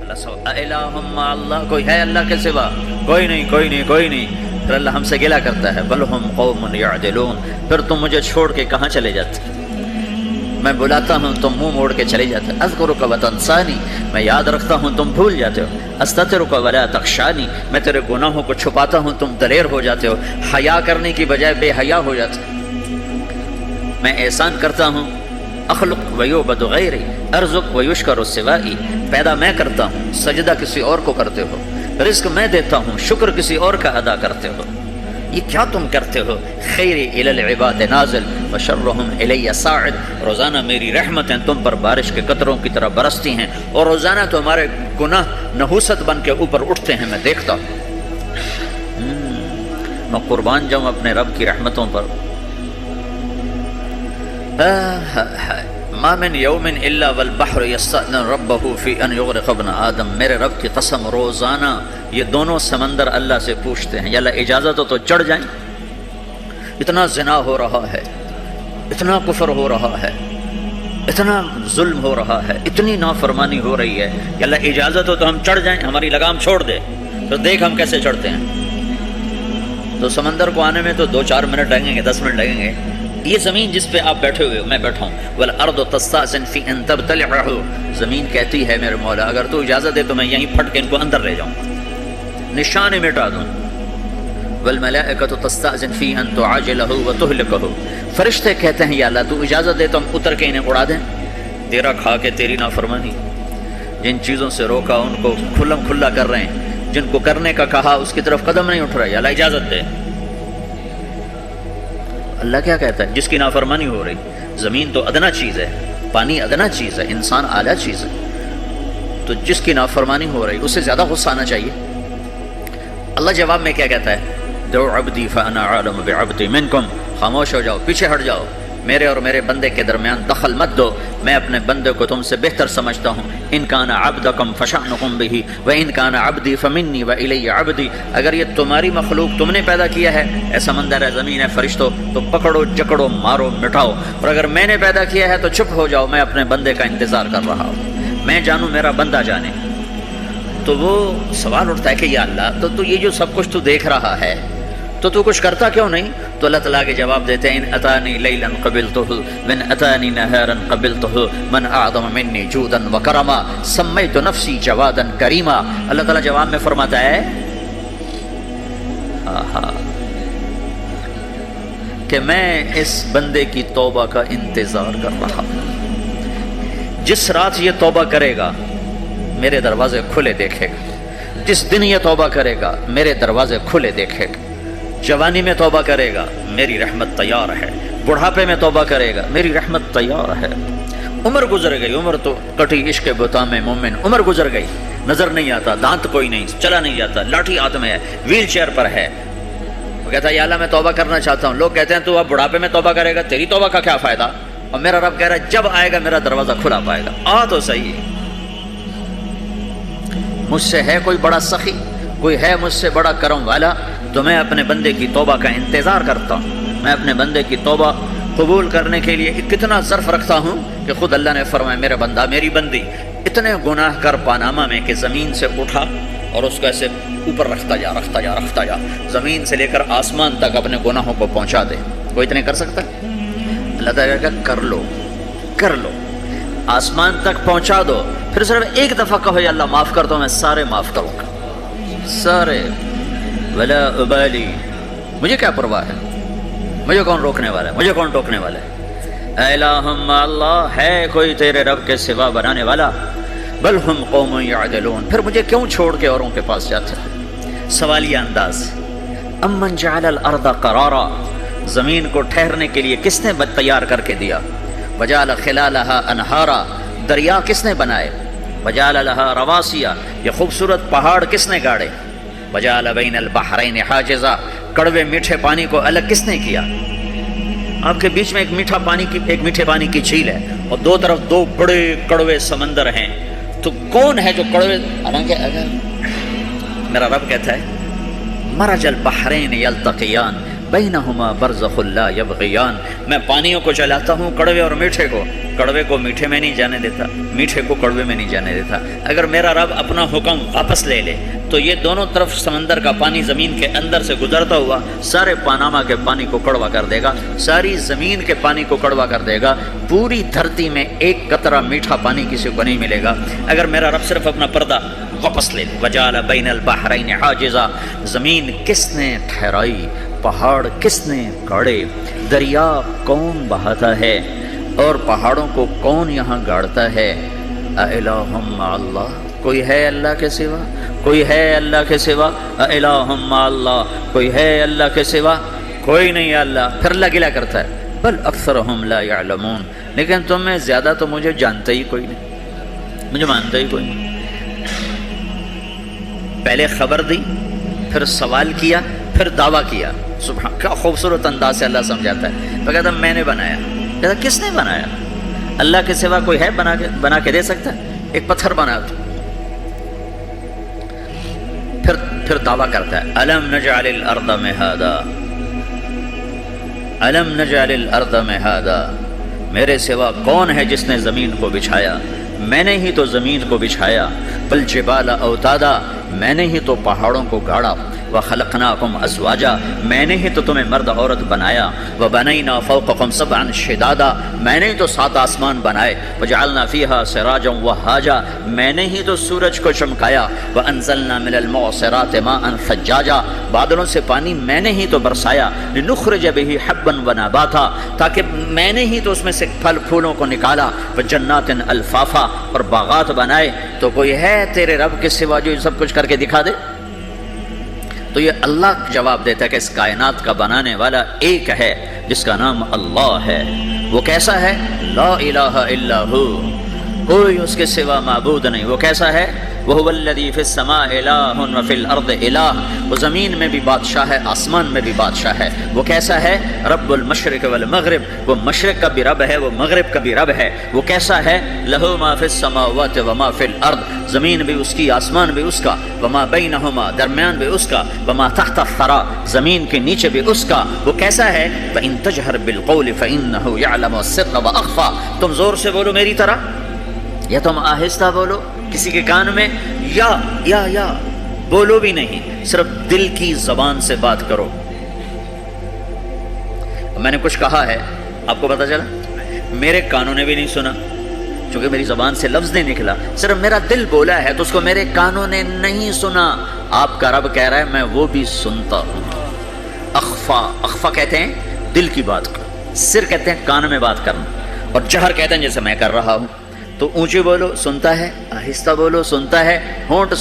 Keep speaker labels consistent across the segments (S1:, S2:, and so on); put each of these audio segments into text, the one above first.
S1: اللہ کوئی ہے اللہ کے سوا؟ کوئی نہیں کوئی نہیں کوئی نہیں۔ پھر اللہ ہم سے گلہ کرتا ہے بل ہم قوم یعدلون، پھر تم مجھے چھوڑ کے کہاں چلے جاتے؟ میں بلاتا ہوں تم منہ موڑ کے چلے جاتے ہو۔ اذکرک وتنسانی، میں یاد رکھتا ہوں تم بھول جاتے ہو۔ استترک ولا تخشانی، میں تیرے گناہوں کو چھپاتا ہوں تم دلیر ہو جاتے ہو، حیا کرنے کی بجائے بے حیا ہو جاتے ہو۔ میں احسان کرتا ہوں، اخلق ویعبد غیری ارزق ویشکر سوائی، پیدا میں کرتا ہوں، سجدہ کسی اور کو کرتے ہو، رزق میں دیتا ہوں، شکر کسی اور کا ادا کرتے ہو، یہ کیا تم کرتے ہو؟ خیری الی العباد نازل وشرہم الی صاعد، روزانہ میری رحمتیں تم پر بارش کے قطروں کی طرح برستی ہیں اور روزانہ تمہارے گناہ نحوست بن کے اوپر اٹھتے ہیں، میں دیکھتا ہوں۔ میں قربان جاؤں اپنے رب کی رحمتوں پر۔ ما من یوم الا والبحر یستأذن ربہ فی ان یغرق ابن آدم، میرے رب کی قسم روزانہ یہ دونوں سمندر اللہ سے پوچھتے ہیں یا اللہ اجازت ہو تو چڑھ جائیں، اتنا زنا ہو رہا ہے، اتنا کفر ہو رہا ہے، اتنا ظلم ہو رہا ہے، اتنی نافرمانی ہو رہی ہے کہ اللہ اجازت ہو تو ہم چڑھ جائیں، ہماری لگام چھوڑ دے تو دیکھ ہم کیسے چڑھتے ہیں۔ تو سمندر کو آنے میں تو 2-4 منٹ لگیں گے، 10 منٹ لگیں گے۔ یہ زمین جس پہ آپ بیٹھے ہوئے ہو، میں بیٹھا ہوں، والارض تستأذن فی ان تبتلعہ، زمین کہتی ہے میرے مولا اگر تو اجازت دے تو میں یہیں پھٹ کے ان کو اندر لے جاؤں، نشان مٹا دوں۔ والملائکۃ تستأذن فی ان تعاجلہ وتہلکہ، فرشتے کہتے ہیں یا اللہ تو اجازت دے تو ہم اتر کے انہیں اڑا دیں، تیرا کھا کے تیری نافرمانی، جن چیزوں سے روکا ان کو کھلم کھلا کر رہے ہیں، جن کو کرنے کا کہا اس کی طرف قدم نہیں اٹھ رہا، یا اللہ اجازت دے۔ اللہ کیا کہتا ہے؟ جس کی نافرمانی ہو رہی، زمین تو ادنا چیز ہے، پانی ادنا چیز ہے، انسان اعلیٰ چیز ہے، تو جس کی نافرمانی ہو رہی اسے زیادہ غصہ آنا چاہیے۔ اللہ جواب میں کیا کہتا ہے؟ دعو عبدی فانا عالم بعبدی منکم، خاموش ہو جاؤ، پیچھے ہٹ جاؤ، میرے اور میرے بندے کے درمیان دخل مت دو، میں اپنے بندے کو تم سے بہتر سمجھتا ہوں۔ ان کان عبدکم فشأنکم بہ وان کان عبدی فمنی والی عبدی، اگر یہ تمہاری مخلوق تم نے پیدا کیا ہے، اے سمندر ہے، زمین ہے، فرشتوں، تو پکڑو جکڑو مارو مٹاؤ، اور اگر میں نے پیدا کیا ہے تو چپ ہو جاؤ، میں اپنے بندے کا انتظار کر رہا ہوں، میں جانوں میرا بندہ جانے۔ تو وہ سوال اٹھتا ہے کہ یا اللہ تو یہ جو سب کچھ تو دیکھ رہا ہے تو کچھ کرتا کیوں نہیں؟ تو اللہ تعالیٰ کے جواب دیتے ہیں ان اتانی لیلا قبلتہ من اتانی نہارا قبلتہ من اعظم منی جودا وکرما سمیت نفسی جوادا کریما۔ اللہ تعالیٰ جواب میں فرماتا ہے کہ میں اس بندے کی توبہ کا انتظار کر رہا ہوں، جس رات یہ توبہ کرے گا میرے دروازے کھلے دیکھے گا، جس دن یہ توبہ کرے گا میرے دروازے کھلے دیکھے گا، جوانی میں توبہ کرے گا میری رحمت تیار ہے، بڑھاپے میں توبہ کرے گا میری رحمت تیار ہے۔ عمر گزر گئی، عمر تو کٹی عشق بتا میں مومن، عمر گزر گئی، نظر نہیں آتا، دانت کوئی نہیں، چلا نہیں جاتا، لاٹھی ہاتھ میں ہے، ویل چیئر پر ہے، وہ کہتا ہے یا اللہ میں توبہ کرنا چاہتا ہوں۔ لوگ کہتے ہیں تو اب بڑھاپے میں توبہ کرے گا، تیری توبہ کا کیا فائدہ؟ اور میرا رب کہہ رہا ہے جب آئے گا میرا دروازہ کھلا پائے گا، آ تو صحیح۔ مجھ سے ہے کوئی بڑا سخی، کوئی ہے مجھ سے بڑا کرم والا، تو میں اپنے بندے کی توبہ کا انتظار کرتا ہوں، میں اپنے بندے کی توبہ قبول کرنے کے لیے کتنا ظرف رکھتا ہوں کہ خود اللہ نے فرمایا میرا بندہ میری بندی اتنے گناہ کر پاناما میں کہ زمین سے اٹھا اور اس کو ایسے اوپر رکھتا جا، زمین سے لے کر آسمان تک اپنے گناہوں کو پہنچا دے۔ کوئی اتنے کر سکتا ہے؟ اللہ تعالیٰ کہا کر لو، آسمان تک پہنچا دو، پھر صرف ایک دفعہ کہو یا اللہ معاف کر دو، میں سارے معاف کروں گا، سارے، ولا ابالی، مجھے کیا پرواہ ہے، مجھے کون روکنے والا ہے، مجھے کون ٹوکنے والا ہے۔ اے الہم اللہ، ہے کوئی تیرے رب کے سوا بنانے والا؟ بل ہم قوم یعدلون، پھر مجھے کیوں چھوڑ کے اوروں کے پاس جاتے ہیں؟ سوالیہ انداز۔ امن جعل الارض قرارا، زمین کو ٹھہرنے کے لیے کس نے تیار کر کے دیا؟ وجعل خلالہا انہارا، دریا کس نے بنائے؟ وجعل لہا رواسیا، یہ خوبصورت پہاڑ کس نے گاڑے؟ وجعل بین البحرین حاجزا، کڑوے میٹھے پانی کو الگ کس نے کیا؟ آپ کے بیچ میں ایک میٹھے پانی کی جھیل ہے اور دو طرف دو بڑے کڑوے سمندر ہیں، تو کون ہے جو کڑوے؟ حالانکہ اگر میرا رب کہتا ہے مرج البحرین یلتقیان بینہما برزخ لا یبغیان، میں پانیوں کو چلاتا ہوں، کڑوے اور میٹھے کو، کڑوے کو میٹھے میں نہیں جانے دیتا، میٹھے کو کڑوے میں نہیں جانے دیتا۔ اگر میرا رب اپنا حکم واپس لے لے تو یہ دونوں طرف سمندر کا پانی زمین کے اندر سے گزرتا ہوا سارے پاناما کے پانی کو کڑوا کر دے گا، ساری زمین کے پانی کو کڑوا کر دے گا، پوری دھرتی میں ایک قطرہ میٹھا پانی کسی کو نہیں ملے گا اگر میرا رب صرف اپنا پردہ واپس لے لے۔ وجعل بین البحرین حاجزا، زمین کس نے ٹھہرائی، پہاڑ کس نے گاڑے، دریا کون بہاتا ہے اور پہاڑوں کو کون یہاں گاڑتا ہے؟ اِلٰہٌ مع اللہ، کوئی ہے اللہ کے سوا؟ کوئی ہے اللہ کے سوا؟ اِلٰہٌ مع اللہ، کوئی ہے اللہ کے سوا؟ کوئی نہیں ہے اللہ۔ پھر اللہ گلا کرتا ہے بل اکثرہم لا یعلمون، لیکن تم میں زیادہ تو مجھے جانتے ہی کوئی نہیں، مجھے مانتا ہی کوئی نہیں۔ پہلے خبر دی، پھر سوال کیا، پھر دعویٰ کیا۔ سبحان، کیا خوبصورت انداز سے اللہ سمجھاتا ہے۔ وہ کہتا میں نے بنایا، کہتا کس نے بنایا؟ اللہ کے سوا کوئی ہے بنا کے دے سکتا ہے؟ ایک پتھر بنا تو پھر دعویٰ کرتا ہے الم نجعل الارض مہادا، الم نجعل الارض مہادا، میرے سوا کون ہے جس نے زمین کو بچھایا؟ میں نے ہی تو زمین کو بچھایا۔ والجبال اوتادا، میں نے ہی تو پہاڑوں کو گاڑا۔ وخلقناکم ازواجا، میں نے ہی تو تمہیں مرد عورت بنایا۔ وبنینا فوقکم سبعا شدادا، میں نے ہی تو 7 آسمان بنائے۔ وجعلنا فیہا سراجا وہاجا، میں نے ہی تو سورج کو چمکایا۔ وانزلنا من المعصرات ماء ثجاجا، بادلوں سے پانی میں نے ہی تو برسایا۔ لنخرج بہ حبا ونباتا، تاکہ میں نے ہی تو اس میں سے پھل پھولوں کو نکالا۔ وجنات الفافا، اور باغات بنائے۔ تو کوئی ہے تیرے رب کے سوا جو یہ سب کچھ کر کے دکھا دے؟ تو یہ اللہ جواب دیتا ہے کہ اس کائنات کا بنانے والا ایک ہے جس کا نام اللہ ہے۔ وہ کیسا ہے؟ لا الہ الا ہو، کوئی اس کے سوا معبود نہیں۔ وہ کیسا ہے؟ وَهُوَ الَّذِي فِي السَّمَاءِ إِلَٰهٌ وَفِي الْأَرْضِ إِلَٰهٌ، وہ زمین میں بھی بادشاہ ہے، آسمان میں بھی بادشاہ ہے۔ وہ کیسا ہے؟ رب المشرق والمغرب، وہ مشرق کا بھی رب ہے، وہ مغرب کا بھی رب ہے۔ وہ کیسا ہے؟ لَهُ مَا فِي السَّمَاوَاتِ وَمَا فِي الْأَرْضِ، زمین بھی اس کی، آسمان بھی اس کا۔ وَمَا بَيْنَهُمَا، درمیان بھی اس کا۔ وَمَا تَحْتَ الثَّرَىٰ، زمین کے نیچے بھی اس کا۔ وہ کیسا ہے؟ وَإِن تَجْهَرْ بِالْقَوْلِ فَإِنَّهُ يَعْلَمُ السِّرَّ وَأَخْفَىٰ، تم زور سے بولو میری طرح یا تم آہستہ بولو کسی کے کان میں، یا بولو بھی نہیں، صرف دل کی زبان سے بات کرو۔ میں نے کچھ کہا ہے، آپ کو پتا چلا؟ میرے کانوں نے بھی نہیں سنا، چونکہ میری زبان سے لفظ نہیں نکلا، صرف میرا دل بولا ہے تو اس کو میرے کانوں نے نہیں سنا۔ آپ کا رب کہہ رہا ہے میں وہ بھی سنتا ہوں۔ اخفا کہتے ہیں دل کی بات کو، سر کہتے ہیں کان میں بات کرنا، اور جہر کہتے ہیں جیسے میں کر رہا ہوں۔ تو اونچی بولو سنتا ہے، آہستہ بولو سنتا ہے، ہونٹ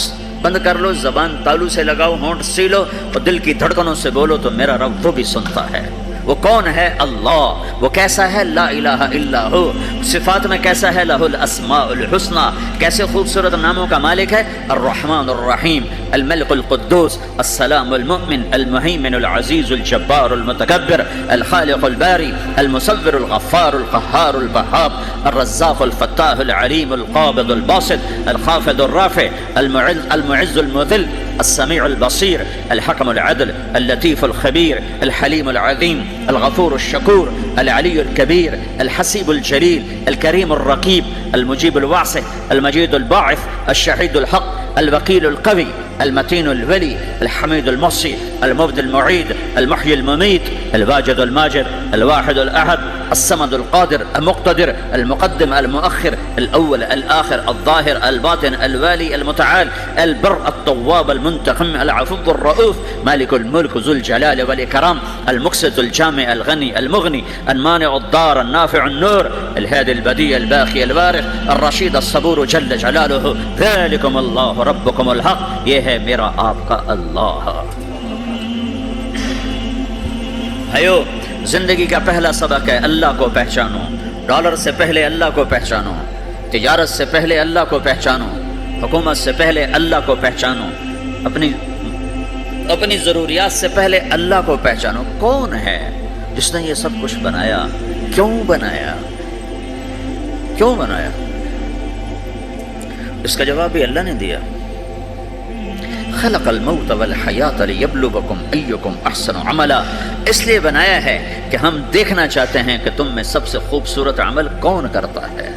S1: بند کر لو، زبان تالو سے لگاؤ، ہونٹ سیلو اور دل کی دھڑکنوں سے بولو تو میرا رب وہ بھی سنتا ہے۔ وہ کون ہے؟ اللہ۔ وہ کیسا ہے؟ لا الہ الا ہو۔ صفات میں کیسا ہے؟ لہ الاسماء الحسنی، کیسے خوبصورت ناموں کا مالک ہے؟ الرحمن الرحیم، الملک القدوس، السلام المؤمن، المہیمن العزیز الجبار المتکبر، الخالق الباری، المصور الغفار القہار الوہاب، الرزاق الفتاح العلیم القابض الباسط، الخافض الرافع، المعز المذل، السميع البصير، الحكم العدل، اللطيف الخبير، الحليم العظيم، الغفور الشكور، العلي الكبير، الحسيب الجليل، الكريم الرقيب، المجيب الواسع، المجيد الباعث، الشهيد الحق، الوكيل القوي، المتين الولي، الحميد المحصي، المبدي المعيد، المحيي المميت، الواجد الماجد، الواحد الأحد، الصمد القادر المقتدر، المقدم المؤخر، الأول الآخر، الظاهر الباطن، الوالي المتعال، البر التواب المنتقم، العفو الرؤوف، مالك الملك ذو الجلال والإكرام، المقسط الجامع الغني المغني، المانع الضار النافع النور، الهادي البديع الباقي الوارث، الرشيد الصبور جل جلاله، ذلكم الله ربكم الحق، یہ ہے میرا آپ کا اللہ۔ بھائیو، زندگی کا پہلا سبق ہے اللہ کو پہچانو۔ ڈالر سے پہلے اللہ کو پہچانو، تجارت سے پہلے اللہ کو پہچانو، حکومت سے پہلے اللہ کو پہچانو، اپنی ضروریات سے پہلے اللہ کو پہچانو۔ کون ہے جس نے یہ سب کچھ بنایا؟ کیوں بنایا؟ کیوں بنایا؟ اس کا جواب بھی اللہ نے دیا۔ خلق الموت والحیات لیبلوکم ایکم احسن عملا، اس لیے بنایا ہے کہ ہم دیکھنا چاہتے ہیں کہ تم میں سب سے خوبصورت عمل کون کرتا ہے۔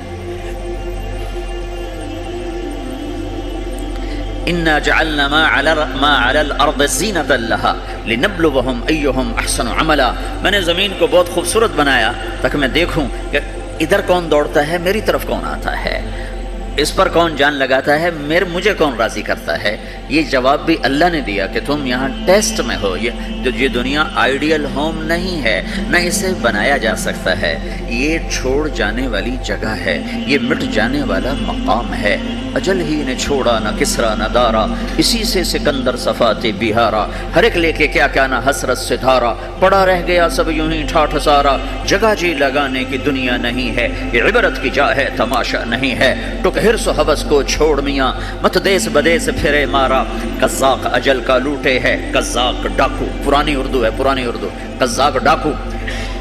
S1: انا جعلنا ما علی الارض زینۃ لہا لنبلوہم ایہم احسن عملا، میں نے زمین کو بہت خوبصورت بنایا تاکہ میں دیکھوں کہ ادھر کون دوڑتا ہے، میری طرف کون آتا ہے، اس پر کون جان لگاتا ہے، مجھے کون راضی کرتا ہے۔ یہ جواب بھی اللہ نے دیا کہ تم یہاں ٹیسٹ میں ہو، یہ دنیا آئیڈیل ہوم نہیں ہے، نہ اسے بنایا جا سکتا ہے، یہ چھوڑ جانے والی جگہ ہے، یہ مٹ جانے والا مقام ہے۔ اجل ہی نے چھوڑا نہ کسرا نہ دارا، اسی سے سکندر صفات بہارا، ہر ایک لے کے کیا کیا نہ حسرت سے دھارا، پڑا رہ گیا سب یوں ہی ٹھاٹھ سارا، جگہ جی لگانے کی دنیا نہیں ہے، یہ عبرت کی جا ہے تماشا نہیں ہے، ٹک حرص و حوث کو چھوڑ میاں، مت دیس بدیس پھرے مارا، قزاق اجل کا لوٹے ہے، قزاق ڈاکو، پرانی اردو ہے، پرانی اردو، قزاق ڈاکو،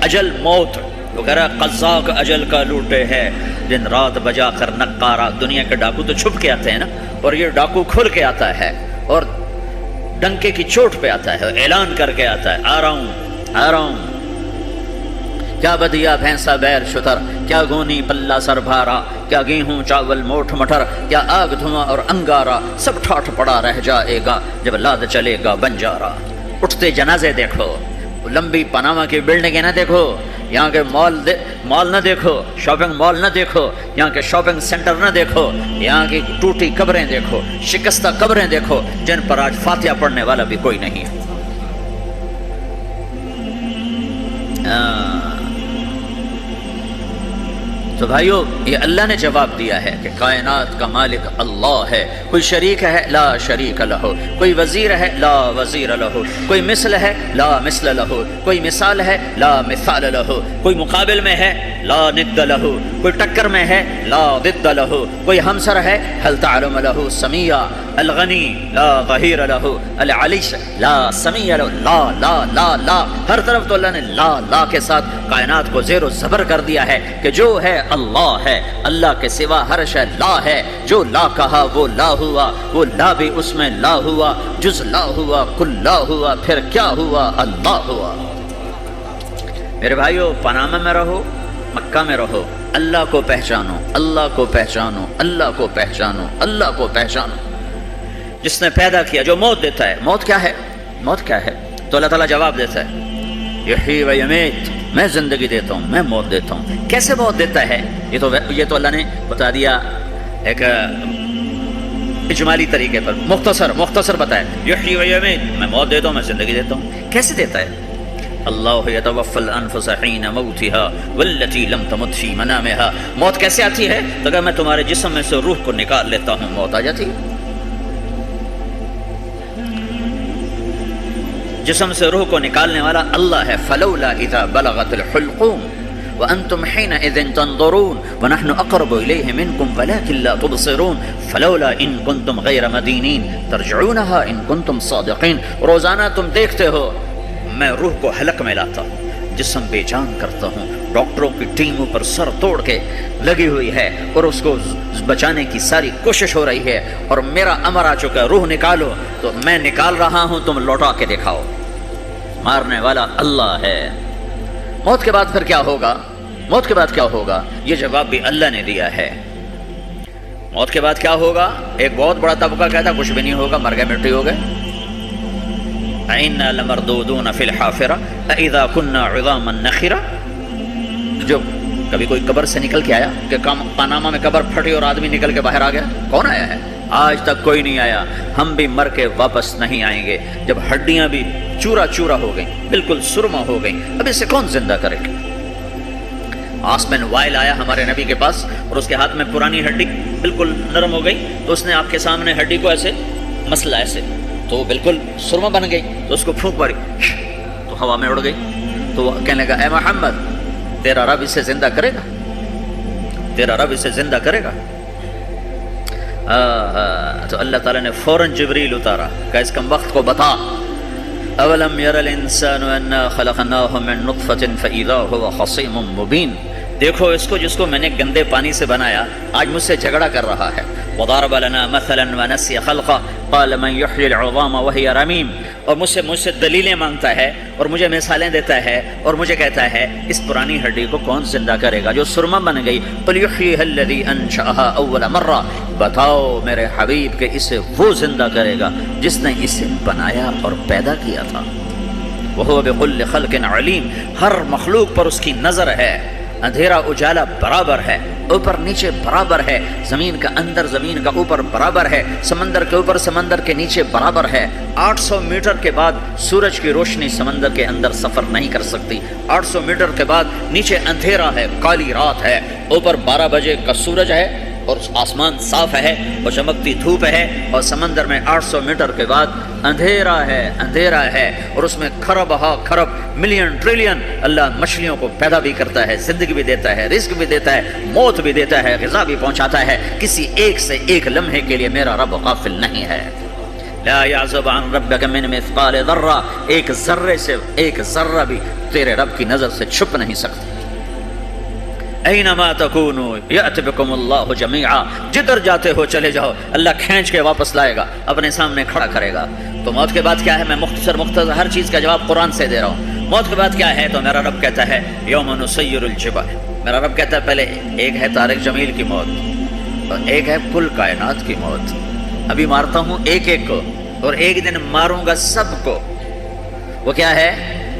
S1: اجل موت، وہ کہہ رہا ہے قزاق اجل کا لوٹے ہے، دن رات بجا کر نقارا، دنیا کے ڈاکو تو چھپ کے آتے ہیں نا، اور یہ ڈاکو کھل کے آتا ہے اور ڈنکے کی چوٹ پہ آتا ہے، اعلان کر کے آتا ہے، آ رہا ہوں آ رہا ہوں، کیا بدیا بھینسا بیر شتر، کیا گونی پلہ سر بھارا، کیا گیہوں چاول موٹھ مٹر، کیا آگ دھواں اور انگارا، سب ٹھاٹھ پڑا رہ جائے گا جب لاد چلے گا بنجارا۔ اٹھتے جنازے دیکھو، لمبی پاناما کی بلڈنگیں نہ دیکھو، یہاں کے مال نہ دیکھو، شاپنگ مال نہ دیکھو، یہاں کے شاپنگ سینٹر نہ دیکھو، یہاں کی ٹوٹی قبریں دیکھو، شکستہ قبریں دیکھو جن پر آج فاتحہ پڑھنے والا بھی کوئی نہیں ہے۔ تو بھائیو، یہ اللہ نے جواب دیا ہے کہ کائنات کا مالک اللہ ہے، کوئی شریک ہے لا شریک لہو، کوئی وزیر ہے لا وزیر لہو، کوئی مثل ہے لا مثل لہو، کوئی مثال ہے لا مثال لہو، کوئی مقابل میں ہے لا ند لہو، کوئی ٹکر میں ہے لا ضد لہو، کوئی ہمسر ہے حل تعلم لہو سمیہ، الغنی لا ظہیر لہو، العلیش لا سمیہ لہو، لا لا لا لا، ہر طرف تو اللہ نے لا لا کے ساتھ کائنات کو زیر و زبر کر دیا ہے کہ جو ہے اللہ ہے، اللہ کے سوا ہر شے لا ہے، جو لا کہا وہ لا ہوا، وہ لا بھی اس میں لا ہوا، جز لا ہوا کل لا ہوا، پھر کیا ہوا، اللہ ہوا۔ میرے بھائیو، پاناما میں رہو، مکہ میں رہو، اللہ کو پہچانو، اللہ کو پہچانو، اللہ کو پہچانو، اللہ کو پہچانو۔ جس نے پیدا کیا، جو موت دیتا ہے، موت کیا ہے؟ موت کیا ہے؟ تو اللہ تعالیٰ جواب دیتا ہے، یحیی و یمیت، میں زندگی دیتا ہوں، میں موت دیتا ہوں۔ کیسے موت دیتا ہے؟ یہ تو اللہ نے بتا دیا ایک اجمالی طریقے پر، مختصر بتایا، یحیی و یمیت، میں موت دیتا ہوں، میں زندگی دیتا ہوں۔ کیسے دیتا ہے؟ اللہ یتوفی الانفس حین موتها والتی لم تمت فی منامها۔ موت کیسے آتی ہے؟ تو اگر میں تمہارے جسم میں سے روح کو نکال لیتا ہوں، موت آ جاتی ہے۔ جسم سے روح کو نکالنے والا اللہ ہے۔ فلولا اذا بلغت الحلقوم وانتم حينئذ تنظرون ونحن اقرب اليه منكم ولكن لا تبصرون فلولا ان كنتم غير مدينين ترجعونها ان كنتم صادقين۔ روزانہ تم دیکھتے ہو میں روح کو حلق میں لاتا ہوں، جسم بے جان کرتا ہوں، ڈاکٹروں کی ٹیم پر سر توڑ کے لگی ہوئی ہے اور اس کو بچانے کی ساری کوشش ہو رہی ہے، اور میرا امر آ چکا ہے، روح نکالو، تو میں نکال رہا ہوں، تم لوٹا کے دکھاؤ۔ مارنے والا اللہ ہے۔ موت کے بعد پھر کیا ہوگا؟ موت کے بعد کیا ہوگا؟ یہ جواب بھی اللہ نے دیا ہے۔ موت کے بعد کیا ہوگا؟ ایک بہت بڑا طبقہ کہتا کچھ بھی نہیں ہوگا، مر گئے، مٹی ہو گئے۔ اِنَّا لَمَرْدُودُونَ فِي الْحَافِرَةِ أَإِذَا كُنَّا عِظَامًا نَخِرَةً۔ جو کبھی کوئی قبر سے نکل کے آیا کہ پاناما میں قبر پھٹی اور آدمی نکل کے باہر آ گیا؟ کون آیا ہے؟ آج تک کوئی نہیں آیا۔ ہم بھی مر کے واپس نہیں آئیں گے، جب ہڈیاں بھی چورا چورا ہو گئیں، بالکل سرما ہو گئیں، اب اسے کون زندہ کرے گا؟ آسمین وائل آیا ہمارے نبی کے پاس اور اس کے ہاتھ میں پرانی ہڈی بالکل نرم ہو گئی، تو اس نے آپ کے سامنے ہڈی کو ایسے مسلا، ایسے تو بالکل سرما بن گئی، تو اس کو پھونک ماری تو ہوا میں اڑ گئی۔ تو وہ کہنے لگا، اے محمد، تیرا رب اسے زندہ کرے گا؟ تیرا رب اسے زندہ کرے گا؟ تو اللہ تعالیٰ نے فوراً جبریل اتارا کہ اس کم وقت کو بتا، اولم یر الانسان انا خلقناہ من نطفۃ فاذا هو خصیم مبین۔ دیکھو اس کو جس کو میں نے گندے پانی سے بنایا آج مجھ سے جھگڑا کر رہا ہے. وضرب لنا مثلا ونسي خلقه قال من يحيي العظام وهي رميم. اور مجھ سے دلیلیں مانگتا ہے اور مجھے مثالیں دیتا ہے اور مجھے کہتا ہے اس پرانی ہڈی کو کون زندہ کرے گا جو سرما بن گئی. قل يحييها الذي انشأها اول مرہ. بتاؤ میرے حبیب کہ اسے وہ زندہ کرے گا جس نے اسے بنایا اور پیدا کیا تھا. وهو بكل خلق علیم. ہر مخلوق پر اس کی نظر ہے. اندھیرا اجالا برابر ہے, اوپر نیچے برابر ہے, زمین کا اندر زمین کا اوپر برابر ہے, سمندر کے اوپر سمندر کے نیچے برابر ہے. 800 میٹر کے بعد سورج کی روشنی سمندر کے اندر سفر نہیں کر سکتی. 800 میٹر کے بعد نیچے اندھیرا ہے, کالی رات ہے, اوپر 12 بجے کا سورج ہے اور آسمان صاف ہے اور چمکتی دھوپ ہے, اور سمندر میں 800 میٹر کے بعد اندھیرا ہے اور اس میں کھرب ہا کھرب ملین ٹریلین اللہ مچھلیوں کو پیدا بھی کرتا ہے, زندگی بھی دیتا ہے, رزق بھی دیتا ہے, موت بھی دیتا ہے, غذا بھی پہنچاتا ہے. کسی ایک سے ایک لمحے کے لیے میرا رب غافل نہیں ہے. لا يعزب عن ربك من مثقال ذرہ. ایک ذرے سے ایک ذرہ بھی تیرے رب کی نظر سے چھپ نہیں سکتا. اینما تکونوا یأت بکم اللہ جمیعا. جدھر جاتے ہو چلے جاؤ, اللہ کھینچ کے واپس لائے گا, اپنے سامنے کھڑا کرے گا. تو موت کے بعد کیا ہے؟ میں مختصر ہر چیز کا جواب قرآن سے دے رہا ہوں. موت کے بعد کیا ہے تو میرا رب کہتا ہے یوم نسیر الجبال. میرا رب کہتا ہے پہلے ایک ہے طارق جمیل کی موت اور ایک ہے کل کائنات کی موت. ابھی مارتا ہوں ایک ایک کو اور ایک دن ماروں گا سب کو. وہ کیا ہے؟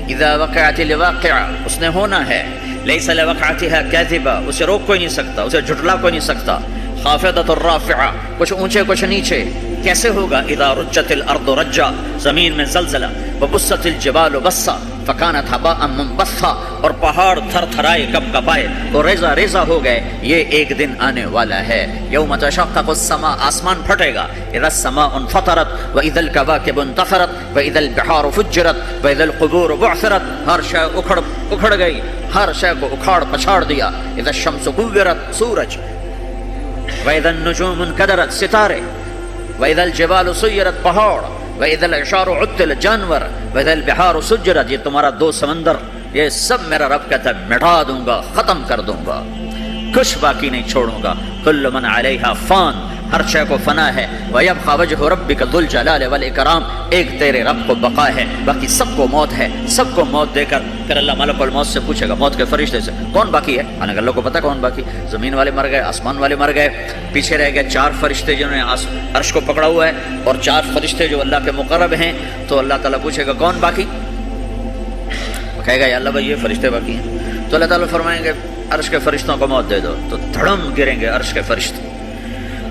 S1: اذا وقعت الواقعہ, اس نے ہونا ہے. لیس لوقعتها کاذبہ, اسے روک کوئی نہیں سکتا, اسے جھٹلا کوئی نہیں سکتا. خافضۃ الرافعہ, کچھ اونچے کچھ نیچے. کیسے ہوگا؟ اذا رجت الارض رجا, زمین میں زلزلہ. وبست الجبال بسا فکانت هباء منبثا, اور پہاڑ تھر تھرائے کب کپائے اور ریزہ ریزہ ہو گئے. یہ ایک دن آنے والا ہے. یوم تشقق السماء, آسمان پھٹے گا. اذا السماء انفطرت واذا الكواكب انتثرت واذا البحار فجرت واذا القبور بعثرت. ہر شے اکھڑ گئی, ہر شے کو اکھاڑ پچھاڑ دیا. اذا الشمس كورت, سورج. واذا النجوم انكدرت, ستارے. واذا الجبال سيرت, پہاڑ. وَإِذَا الْعِشَارُ عُطِّلَتْ, جانور. وَإِذَا الْبِحَارُ سُجِّرَتْ, یہ تمہارا 2 سمندر, یہ سب میرا رب کہتا ہے مٹا دوں گا, ختم کر دوں گا, کچھ باقی نہیں چھوڑوں گا. كُلُّ مَنْ عَلَيْهَا فان, ہر شے کو فنا ہے. وَيَبْقَى وَجْهُ رَبِّكَ ذُو الْجَلَالِ وَالْإِكْرَامِ, ایک تیرے رب کو بقا ہے, باقی سب کو موت ہے. سب کو موت دے کر پھر اللہ ملک الموت سے پوچھے گا, موت کے فرشتے سے, کون باقی ہے؟ اللہ کو پتہ کون باقی. زمین والے مر گئے, آسمان والے مر گئے, پیچھے رہ گئے 4 فرشتے جنہوں نے عرش کو پکڑا ہوا ہے اور 4 فرشتے جو اللہ کے مقرب ہیں. تو اللہ تعالیٰ پوچھے گا کون باقی؟ کہے گا یا اللہ بھائی یہ فرشتے باقی ہیں. تو اللہ تعالیٰ فرمائیں گے عرش کے فرشتوں کو موت دے دو. تو دھڑم گریں گے عرش کے فرشتے.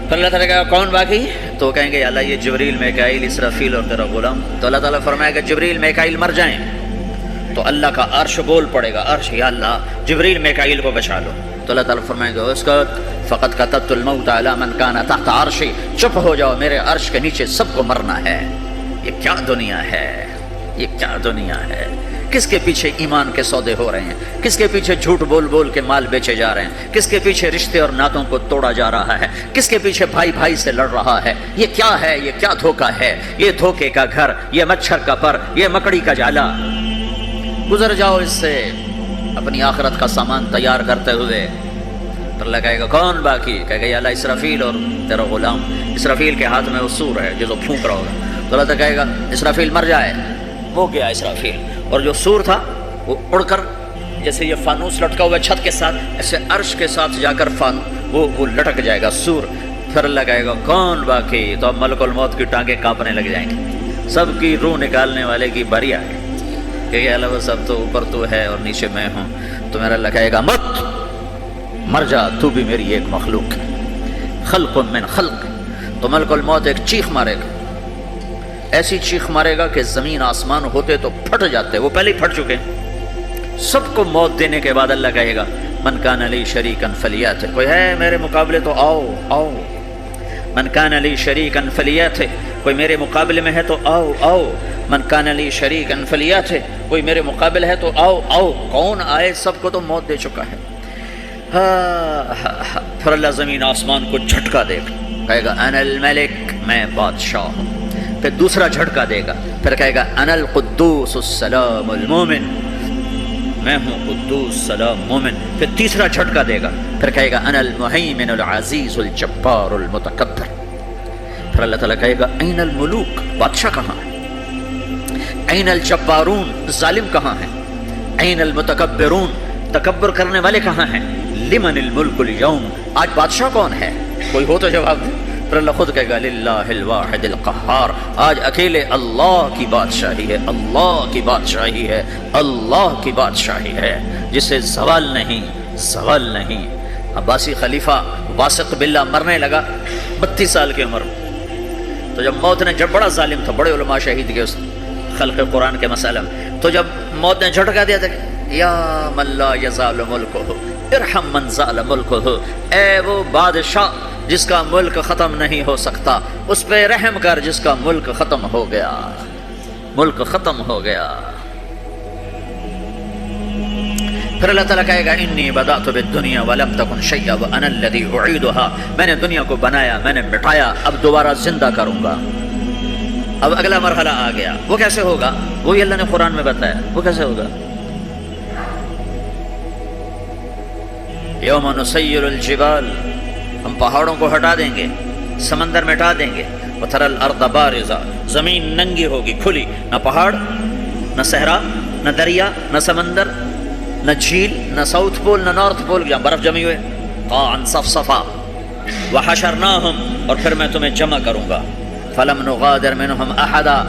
S1: پھر اللہ تعالیٰ کہا کون باقی؟ تو کہیں گے یا اللہ یہ جبریل میکائیل اسرافیل اور تیرا غلام. تو اللہ تعالیٰ فرمائے گا جبریل میکائیل مر جائیں. تو اللہ کا عرش بول پڑے گا, عرش یا اللہ جبریل میکائیل کو بچا لو. تو اللہ تعالیٰ فرمائے گا اس کا فقط کتبت الموت علی من کان تحت عرشی, چپ ہو جاؤ, میرے عرش کے نیچے سب کو مرنا ہے. یہ کیا دنیا ہے, یہ کیا دنیا ہے. کس کے پیچھے ایمان کے سودے ہو رہے ہیں, کس کے پیچھے جھوٹ بول بول کے مال بیچے جا رہے ہیں, کس کے پیچھے رشتے اور ناتوں کو توڑا جا رہا ہے, کس کے پیچھے بھائی بھائی سے لڑ رہا ہے. یہ کیا ہے, یہ کیا دھوکہ ہے, یہ دھوکے کا گھر, یہ مچھر کا پر, یہ مکڑی کا جالا. گزر جاؤ اس سے اپنی آخرت کا سامان تیار کرتے ہوئے. تو اللہ کہے گا کون باقی؟ کہے گا یا اللہ اسرافیل اور تیرا غلام. اسرافیل کے ہاتھ میں وہ سور ہے جو پھونک رہا ہوگا. تو اللہ کہے گا اسرافیل مر جائے. وہ گیا اسرافیل, اور جو سور تھا وہ اڑ کر جیسے یہ فانوس لٹکا ہوا چھت کے ساتھ, ایسے عرش کے ساتھ جا کر وہ لٹک جائے گا سور. پھر اللہ کہے گا کون باقی؟ تو اب ملک الموت کی ٹانگیں کانپنے لگ جائیں گے. سب کی روح نکالنے والے کی باری آ گئی کہ اللہ وہ سب تو اوپر تو ہے اور نیچے میں ہوں. تو میرا اللہ کہے گا مت, مر جا, تو بھی میری ایک مخلوق ہے. خلق من خلق. تو ملک الموت ایک چیخ مارے گا, ایسی چیخ مارے گا کہ زمین آسمان ہوتے تو پھٹ جاتے, وہ پہلے ہی پھٹ چکے. سب کو موت دینے کے بعد اللہ کہے گا من کان لی شریکا فلیات, کوئی ہے میرے مقابلے تو آؤ آؤ. من کان لی شریکا فلیات, کوئی میرے مقابلے میں ہے تو آؤ آؤ. من کان لی شریکا فلیات, کوئی میرے مقابلے ہے تو آؤ آؤ. کون آئے؟ سب کو تو موت دے چکا ہے. پھر اللہ زمین آسمان کو جھٹکا دے گا, کہے گا انا الملک, میں بادشاہ ہوں. پھر دوسرا جھٹکا دے گا, پھر کہے گا انا القدوس السلام المومن, میں ہوں قدوس سلام مومن. پھر تیسرا جھٹکا دے گا, پھر کہے گا انا المہیمن العزیز الجبار المتکبر. پھر اللہ تعالیٰ کہے گا این الملوک, بادشاہ کہاں ہے؟ این الجبارون, ظالم کہاں ہیں؟ این المتکبرون, تکبر کرنے والے کہاں ہیں؟ لمن الملک اليوم, آج بادشاہ کون ہے؟ کوئی ہو تو جواب دے. پھر اللہ خود کہے گا للہ الواحد القہار, آج اکیلے اللہ کی بادشاہی ہے, اللہ کی بادشاہی ہے, اللہ کی بادشاہی ہے جسے زوال نہیں, زوال نہیں. عباسی خلیفہ واسق باللہ مرنے لگا 32 سال کی عمر, تو جب موت نے, جب بڑا ظالم تھا, بڑے علماء شہید کے اس خلق قرآن کے مسئلہ میں, تو جب موت نے جھٹکا دیا تھا یا من لا یزال ملکہ ارحم من زال ملکہ, اے وہ بادشاہ جس کا ملک ختم نہیں ہو سکتا, اس پہ رحم کر جس کا ملک ختم ہو گیا, ملک ختم ہو گیا. پھر اللہ تعالیٰ کہے گا انی بدأت بالدنیا ولم تکن شیئا وانا الذی اعیدها, میں نے دنیا کو بنایا, میں نے مٹایا, اب دوبارہ زندہ کروں گا. اب اگلا مرحلہ آ گیا, وہ کیسے ہوگا؟ وہی اللہ نے قرآن میں بتایا, وہ کیسے ہوگا؟ یوم نسیر الجبال, ہم پہاڑوں کو ہٹا دیں گے, سمندر مٹا دیں گے. وتری الارض بارزا, زمین ننگی ہوگی, کھلی, نہ پہاڑ, نہ صحرا, نہ دریا, نہ سمندر, نہ جھیل, نہ ساؤتھ پول, نہ نارتھ پول جہاں برف جمی ہوئے. قاعا صفصفا وحشرناہم, اور پھر میں تمہیں جمع کروں گا. فلم نغادر منہم احدا,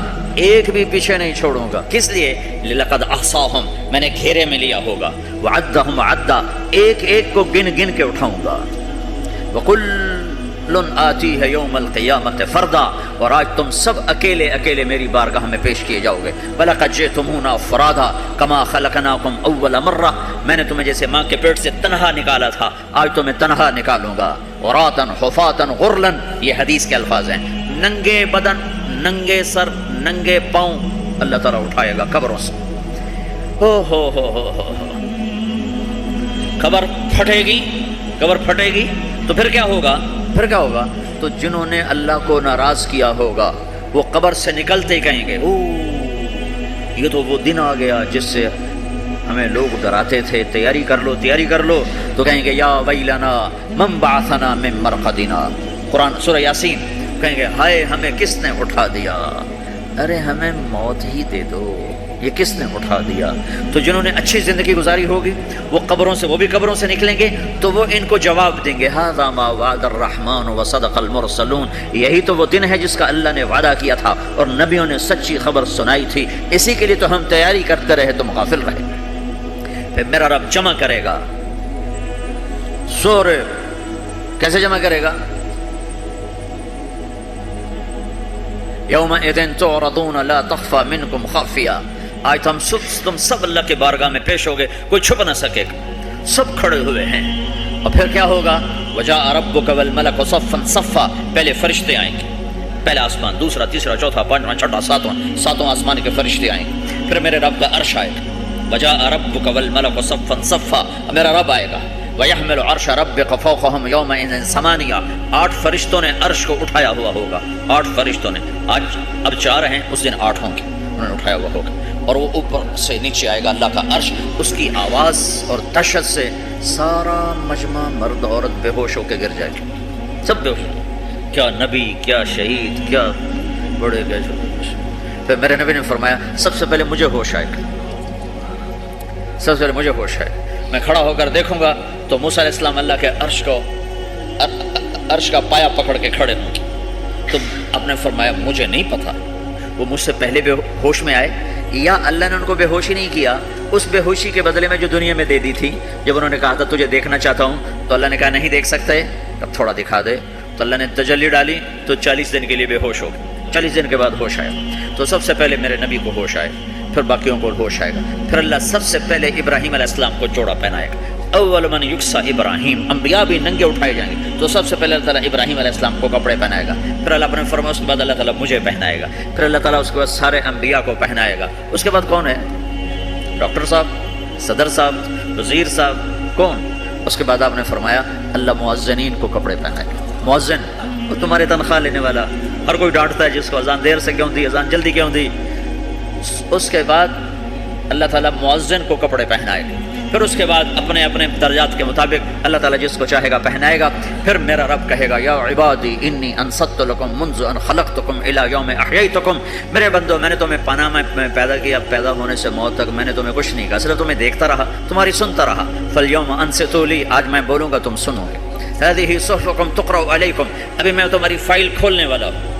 S1: ایک بھی پیچھے نہیں چھوڑوں گا. کس لیے؟ لقد احصاہم, میں نے گھیرے میں لیا ہوگا. وعدہم عدا, ایک ایک کو گن گن کے اٹھاؤں گا. وَكُلٌّ آتِيهَ يَوْمَ الْقِيَامَةِ فَرْدًا, اور آج تم سب اکیلے اکیلے میری بارگاہ میں پیش کیے جاؤ گے. وَلَقَدْ جِئْتُمُونَا أَفْرَادًا كَمَا خَلَقْنَاكُمْ أَوَّلَ مَرَّةٍ, میں نے تمہیں جیسے ماں کے پیٹ سے تنہا نکالا تھا, آج تمہیں تنہا نکالوں گا. عُرَاةً حُفَاةً غُرْلًا, یہ حدیث کے الفاظ ہیں. ننگے بدن, ننگے سر, ننگے پاؤں اللہ تعالیٰ اٹھائے گا قبروں سے. ہو قبر پھٹے گی, قبر پھٹے گی تو پھر کیا ہوگا؟ پھر کیا ہوگا؟ تو جنہوں نے اللہ کو ناراض کیا ہوگا وہ قبر سے نکلتے ہی کہیں گے یہ تو وہ دن آ گیا جس سے ہمیں لوگ ڈراتے تھے, تیاری کر لو, تیاری کر لو. تو کہیں گے یا ویلنا من بعثنا من مرقدنا, قرآن سورہ یاسین. کہیں گے ہائے ہمیں کس نے اٹھا دیا, ارے ہمیں موت ہی دے دو, یہ کس نے اٹھا دیا. تو جنہوں نے اچھی زندگی گزاری ہوگی وہ قبروں سے, وہ بھی قبروں سے نکلیں گے تو وہ ان کو جواب دیں گے ھذا ما وعد الرحمن وصدق المرسلون, یہی تو وہ دن ہے جس کا اللہ نے وعدہ کیا تھا اور نبیوں نے سچی خبر سنائی تھی, اسی کے لیے تو ہم تیاری کرتے رہے, تم غافل رہے. پھر میرا رب جمع کرے گا. سورہ کیسے جمع کرے گا؟ یومئذ تعرضون لا تخفى منکم خافیہ, آج تم سب اللہ کے بارگاہ میں پیش ہوگے, کوئی چھپ نہ سکے گا, سب کھڑے ہوئے ہیں. اور پھر کیا ہوگا؟ وجاء ربک والملک صفا صفا, پہلے فرشتے آئیں گے, پہلا آسمان, دوسرا, تیسرا, چوتھا, پانچواں, چھٹا, ساتواں آسمان کے فرشتے آئیں گے. پھر میرے رب کا عرش آئے گا. وجاء ربک والملک صفا صفا, میرا رب آئے گا. وَيَحْمِلُ عَرْشَ رَبِّكَ فَوْقَهُمْ يَوْمَئِذٍ ثَمَانِيَةٌ, 8 فرشتوں نے عرش کو اٹھایا ہوا ہوگا. 8 فرشتوں نے, آج اب 4 ہیں, اس دن 8 ہوں گے, انہوں نے اٹھایا ہوا ہوگا. اور وہ اوپر سے نیچے آئے گا اللہ کا عرش, اس کی آواز اور دہشت سے سارا مجمع مرد عورت بے ہوش ہو کے گر جائے گا, سب بے ہوش. کیا نبی, کیا شہید, کیا بڑے, کیا چھوٹے. پھر میرے نبی نے فرمایا سب سے پہلے مجھے ہوش آئے گا, سب سے پہلے مجھے ہوش ہے. میں کھڑا ہو کر دیکھوں گا تو موسیٰ علیہ السلام اللہ کے عرش کا پایا پکڑ کے کھڑے ہوں گے. تو آپ نے فرمایا مجھے نہیں پتا وہ مجھ سے پہلے بے ہوش میں آئے یا اللہ نے ان کو بے ہوشی نہیں کیا, اس بے ہوشی کے بدلے میں جو دنیا میں دے دی تھی. جب انہوں نے کہا تھا تجھے دیکھنا چاہتا ہوں, تو اللہ نے کہا نہیں دیکھ سکتے, اب تھوڑا دکھا دے. تو اللہ نے تجلی ڈالی تو 40 دن کے لیے بے ہوش ہو گئے. 40 دن کے بعد ہوش آیا. تو سب سے پہلے میرے نبی کو ہوش آئے, پھر باقیوں کو ہوش آئے گا. پھر اللہ سب سے پہلے ابراہیم علیہ السلام کو جوڑا پہنائے گا. اول من یکسا ابراہیم, انبیاء بھی ننگے اٹھائے جائیں گے. تو سب سے پہلے اللہ تعالیٰ ابراہیم علیہ السلام کو کپڑے پہنائے گا. پھر اللہ اپنے فرمایا اس کے بعد اللہ تعالیٰ مجھے پہنائے گا. پھر اللہ تعالیٰ اس کے بعد سارے انبیاء کو پہنائے گا. اس کے بعد کون ہے؟ ڈاکٹر صاحب, صدر صاحب, وزیر صاحب, کون؟ اس کے بعد آپ نے فرمایا اللہ مؤذنین کو کپڑے پہنائے گا. مؤذن وہ تمہاری تنخواہ لینے والا, ہر کوئی ڈانٹتا ہے جس کو اذان دیر سے کیوں دی, اذان جلدی کیوں دی. اس کے بعد اللہ تعالیٰ مؤذن کو کپڑے پہنائے گا، پھر اس کے بعد اپنے اپنے درجات کے مطابق اللہ تعالیٰ جس کو چاہے گا پہنائے گا. پھر میرا رب کہے گا یا عبادی انی انصت لکم منذ ان خلقتکم الی یوم احییتکم، میرے بندو میں نے تمہیں پناہ میں پیدا کیا، پیدا ہونے سے موت تک میں نے تمہیں کچھ نہیں کہا، صرف تمہیں دیکھتا رہا، تمہاری سنتا رہا. فالیوم انصتوا لی، آج میں بولوں گا تم سنو گے. ہذہ صحفکم تقرأ علیکم، ابھی میں تمہاری فائل کھولنے والا ہوں.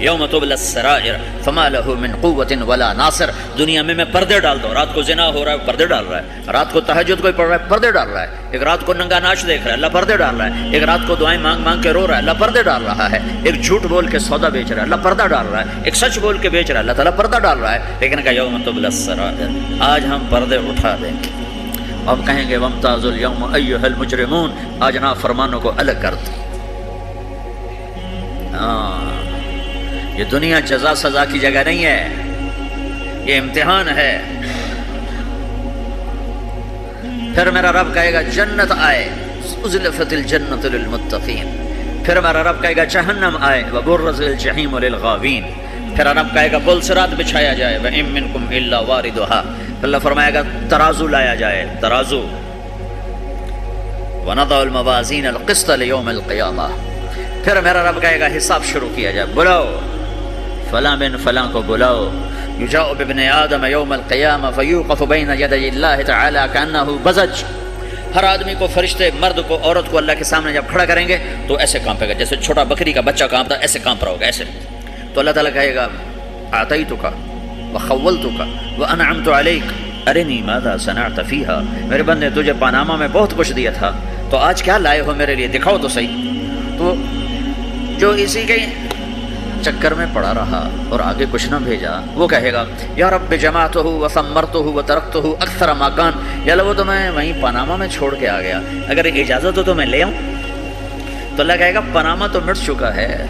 S1: یوم تبلی السرائر فما لہ من قوت ولا ناصر، دنیا میں پردے ڈال دو. رات کو زنا ہو رہا ہے، پردے ڈال رہا ہے. رات کو تہجد کوئی پڑھ رہا ہے، پردے ڈال رہا ہے. ایک رات کو ننگا ناچ دیکھ رہا ہے، اللہ پردے ڈال رہا ہے. ایک رات کو دعائیں مانگ مانگ کے رو رہا ہے، اللہ پردے ڈال رہا ہے. ایک جھوٹ بول کے سودا بیچ رہا ہے، اللہ پردہ ڈال رہا ہے. ایک سچ بول کے بیچ رہا ہے، اللہ تعالیٰ پردہ ڈال رہا ہے. لیکن کہ یوم تبلی السرائر، آج ہم پردے اٹھا دیں گے. اب کہیں گے وامتازوا اليوم ایھا المجرمون، آج نافرمانوں کو الگ کر دیں. یہ دنیا جزا سزا کی جگہ نہیں ہے، یہ امتحان ہے. پھر میرا رب کہے گا جنت آئے، ازلفت الجنت للمتقین. پھر میرا رب کہے گا جہنم آئے، وبرز الجحیم للغاوین. پھر رب کہے گا پل صراط بچھایا جائے، وَإِن مِّنكُمْ إِلَّا وَارِدُهَا. اللہ فرمائے گا ترازو لایا جائے، ترازو. وَنَضَعُ الْمَوَازِينَ الْقِسْطَ لِيَوْمِ الْقِيَامَةِ. پھر میرا رب کہے گا حساب شروع کیا جائے، بلاؤ فلاں بن فلاں کو بلاؤ. یجاء بابن آدم یوم القیامہ فیوقف بین یدی اللہ تعالی کانہ بزج. ہر آدمی کو، فرشتے، مرد کو، عورت کو اللہ کے سامنے جب کھڑا کریں گے تو ایسے کانپے گا جیسے چھوٹا بکری کا بچہ کانپتا، ایسے کانپ رہا ہوگا ایسے. تو اللہ تعالیٰ کہے گا اعطیتک وخولتک وانعمت علیک ارنی ماذا صنعت فیہا. میرے بندے تجھے پاناما میں بہت کچھ دیا تھا، تو آج کیا لائے ہو میرے لیے، دکھاؤ تو صحیح. تو جو اسی کے چکر میں پڑا رہا اور آگے کچھ نہ بھیجا، وہ کہے گا یا رب جمعتہ وثمرتہ وترکتہ اکثر ما کان. یا اللہ وہ تو میں وہیں پاناما میں چھوڑ کے آ گیا، اگر اجازت ہو تو میں لے آؤں. تو اللہ کہے گا پاناما تو مٹ چکا ہے،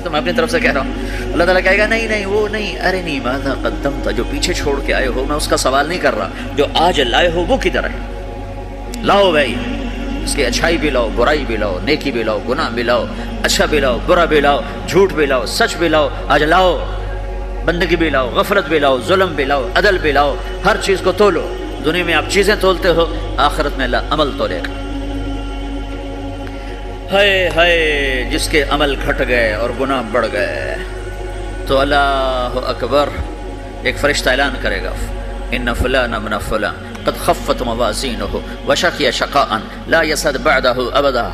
S1: تو میں اپنی طرف سے کہہ رہا ہوں. اللہ تعالیٰ کہے گا نہیں نہیں وہ نہیں، ارنی ماذا قدمت، جو پیچھے چھوڑ کے آئے ہو میں اس کا سوال نہیں کر رہا، جو آج لائے ہو وہ کدھر ہے. لاؤ بھائی، اس کی اچھائی بھی لاؤ، برائی بھی لاؤ، نیکی بھی لاؤ، گناہ بھی لاؤ، اچھا بھی لاؤ، برا بھی لاؤ، جھوٹ بھی لاؤ، سچ بھی لاؤ. آج لاؤ، بندگی بھی لاؤ، غفلت بھی لاؤ، ظلم بھی لاؤ، عدل بھی لاؤ. ہر چیز کو تولو. دنیا میں آپ چیزیں تولتے ہو، آخرت میں اللہ عمل تولے گا. ہائے ہائے جس کے عمل گھٹ گئے اور گناہ بڑھ گئے. تو اللہ اکبر، ایک فرشتہ اعلان کرے گا ان فلان من فلان قد خفت موازینہ وشقی شقاء لا یسعد بعدہ ابدا.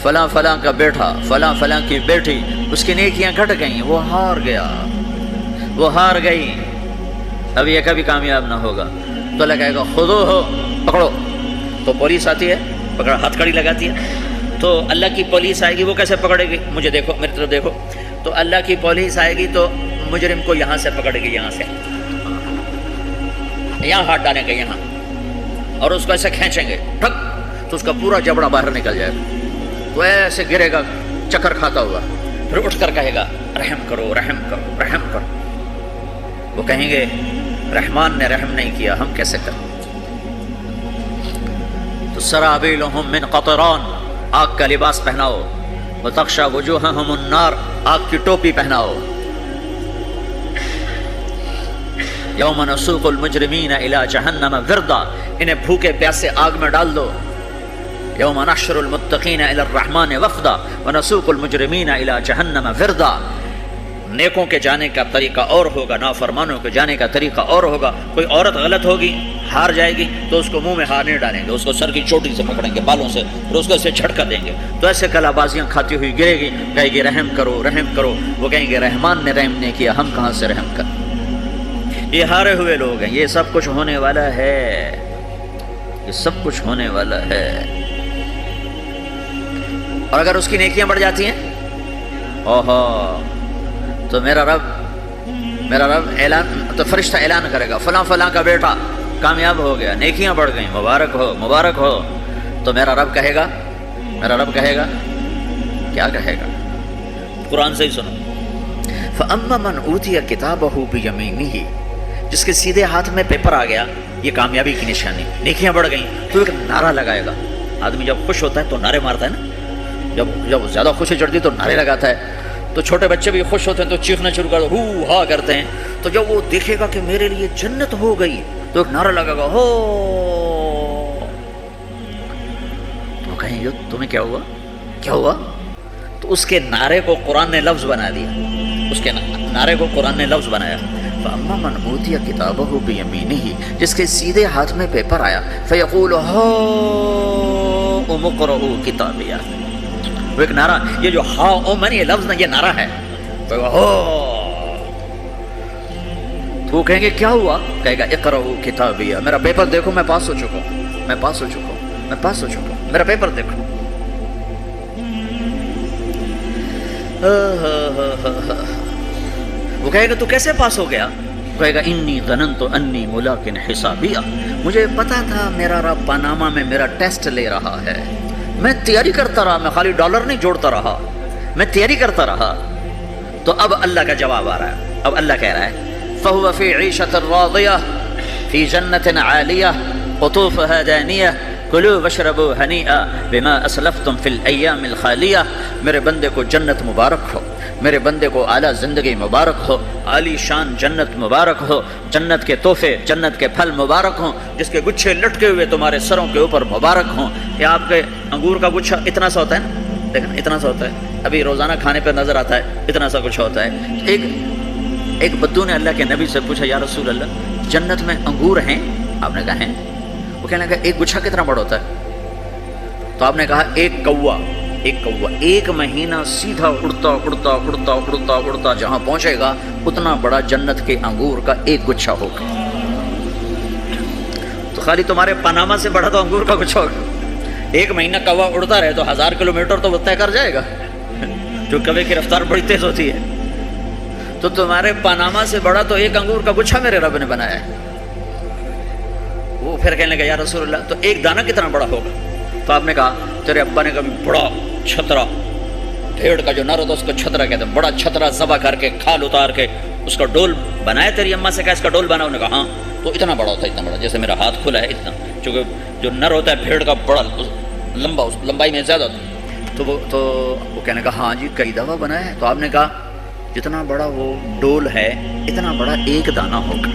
S1: فلاں فلاں کا بیٹا، فلاں فلاں کی بیٹی، اس کی نیکیاں گھٹ گئیں، وہ ہار گیا، وہ ہار گئی، اب یہ کبھی کامیاب نہ ہوگا. تو اللہ کہے گا خودو ہو، پکڑو. تو پولیس آتی ہے، پکڑ ہتھ کڑی لگاتی ہے. تو اللہ کی پولیس آئے گی، وہ کیسے پکڑے گی؟ مجھے دیکھو، میری طرف دیکھو. تو اللہ کی پولیس آئے گی تو مجرم کو یہاں سے پکڑے گی، یہاں سے، یہاں ہاتھ ڈالیں گے یہاں، اور اس کو ایسے کھینچیں گے ٹھک، تو اس کا پورا جبڑا باہر نکل جائے گا. وہ ایسے گرے گا چکر کھاتا ہوا، پھر اٹھ کر کہے گا رحم کرو رحم کرو رحم کرو. وہ کہیں گے رحمان نے رحم نہیں کیا، ہم کیسے کریں. تو سرابیلہم من قطران، آگ کا لباس پہناؤ. وتغشی وجوہہم النار، آگ کی ٹوپی پہناؤ. یوم نسوق المجرمین الی جہنم وردا، انہیں بھوکے پیاسے آگ میں ڈال دو. یوم نحشر المتقین الی الرحمن وفدا ونسوق المجرمین الی جہنم وردا. نیکوں کے جانے کا طریقہ اور ہوگا، نافرمانوں کے جانے کا طریقہ اور ہوگا. کوئی عورت غلط ہوگی، ہار جائے گی، تو اس کو منہ میں ہار نہیں ڈالیں گے، اس کو سر کی چوٹی سے پکڑیں گے، بالوں سے، پھر اس کو اسے جھٹکا دیں گے. تو ایسے کلا بازیاں کھاتی ہوئی گرے گی، کہے گی رحم کرو رحم کرو. وہ کہیں گے رحمان نے رحم نہیں کیا، ہم کہاں سے رحم کریں. یہ ہارے ہوئے لوگ ہیں. یہ سب کچھ ہونے والا ہے، یہ سب کچھ ہونے والا ہے. اور اگر اس کی نیکیاں بڑھ جاتی ہیں، اوہو، تو میرا رب اعلان، تو فرشتہ اعلان کرے گا فلاں فلاں کا بیٹا کامیاب ہو گیا، نیکیاں بڑھ گئیں، مبارک ہو مبارک ہو. تو میرا رب کہے گا کیا کہے گا؟ قرآن سے ہی سنو. فَأَمَّا مَنْ أُوتِيَ كِتَابَهُ بِيَمِينِهِ، جس کے سیدھے ہاتھ میں پیپر آ گیا، یہ کامیابی کی نشانی، نیکیاں بڑھ گئیں. تو ایک نعرہ لگائے گا. آدمی جب خوش ہوتا ہے تو نعرے مارتا ہے نا، جب زیادہ خوشی چڑھتی تو نعرے لگاتا ہے. تو چھوٹے بچے بھی خوش ہوتے ہیں تو چیخنا شروع کر ہو ہا کرتے ہیں. تو جب وہ دیکھے گا کہ میرے لیے جنت ہو گئی تو ایک نعرہ لگے گا ہو، تو کہیں گے تمہیں کیا ہوا، کیا ہوا؟ تو اس کے نعرے کو قرآن نے لفظ بنا دیا، اس کے نعرے کو قرآن نے لفظ بنایا، فَأَمَّا مَنْ أُوتِيَ كِتَابَهُ بِيَمِينِهِ، جس کے سیدھے ہاتھ میں پیپر آیا، فَيَقُولُ هَاؤْمُ اقْرَءُوا کتابیہ، وہ ایک نعرہ، یہ جو ہا او من یہ لفظ نہیں، یہ نعرہ ہے، تو وہ کہیں گے کیا ہوا؟ کہے گا اقرأوا کتابیہ، میرا پیپر دیکھو، میں پاس ہو چکا ہوں، میں پاس ہو چکا ہوں، میں پاس ہو چکا ہوں، میرا پیپر دیکھو۔ وہ کہے گا تو کیسے پاس ہو گیا؟ کہے گا انی ظننت انی ملاق حسابیہ، مجھے پتا تھا میرا رب پاناما میں میرا ٹیسٹ لے رہا ہے، میں تیاری کرتا رہا، میں خالی ڈالر نہیں جوڑتا رہا، میں تیاری کرتا رہا۔ تو اب اللہ کا جواب آ رہا ہے، اب اللہ کہہ رہا ہے فَهُوَ فِي عِيشَةٍ رَاضِيَةٍ فِي جَنَّةٍ عَالِيَةٍ قُطُوفُهَا دَانِيَةٌ کلو واشربوا ہنیئا بما اسلفتم فی الایام الخالیہ، میرے بندے کو جنت مبارک ہو، میرے بندے کو اعلیٰ زندگی مبارک ہو، عالی شان جنت مبارک ہو، جنت کے تحفے، جنت کے پھل مبارک ہوں، جس کے گچھے لٹکے ہوئے تمہارے سروں کے اوپر مبارک ہوں۔ یہ آپ کے انگور کا گچھا اتنا سا ہوتا ہے نا، دیکھنا اتنا سا ہوتا ہے، ابھی روزانہ کھانے پہ نظر آتا ہے، اتنا سا کچھ ہوتا ہے۔ ایک بدو نے اللہ کے نبی سے پوچھا یا رسول اللہ جنت میں انگور ہیں؟ آپ نے کہا ہیں۔ وہ کہنے لگا ایک گچھا کتنا بڑا ہوتا ہے؟ تو آپ نے کہا ایک کوا ایک مہینہ سیدھا اڑتا اڑتا اڑتا اڑتا اڑتا جہاں پہنچے گا اتنا بڑا جنت کے انگور کا ایک گچھا ہوگا۔ تو خالی تمہارے پاناما سے بڑا تو انگور کا گچھا ہوگا۔ ایک مہینہ کوا اڑتا رہے تو 1000 کلومیٹر تو وہ طے کر جائے گا، جو کوے کی رفتار بڑی تیز ہوتی ہے۔ تو تمہارے پاناما سے بڑا تو ایک انگور کا گچھا میرے رب نے بنایا ہے۔ وہ پھر کہنے لگا یا رسول اللہ تو ایک دانہ کتنا بڑا ہوگا؟ تو آپ نے کہا تیرے ابا نے کبھی بڑا چھترا، بھیڑ کا جو نر ہوتا اس کو چھترا کہتے ہیں، بڑا چھترا ذبح کر کے کھال اتار کے اس کا ڈول بنایا؟ تیری اماں سے کہا اس کا ڈول بنا؟ انہوں نے کہا ہاں۔ تو اتنا بڑا ہوتا ہے، اتنا بڑا جیسے میرا ہاتھ کھلا ہے اتنا، چونکہ جو نر ہوتا ہے بھیڑ کا بڑا لمبا، اس لمبائی میں زیادہ ہوتا ہے۔ تو وہ کہنے کا ہاں جی کئی دفعہ بنایا ہے۔ تو آپ نے کہا جتنا بڑا وہ ڈول ہے اتنا بڑا ایک دانہ ہوگا۔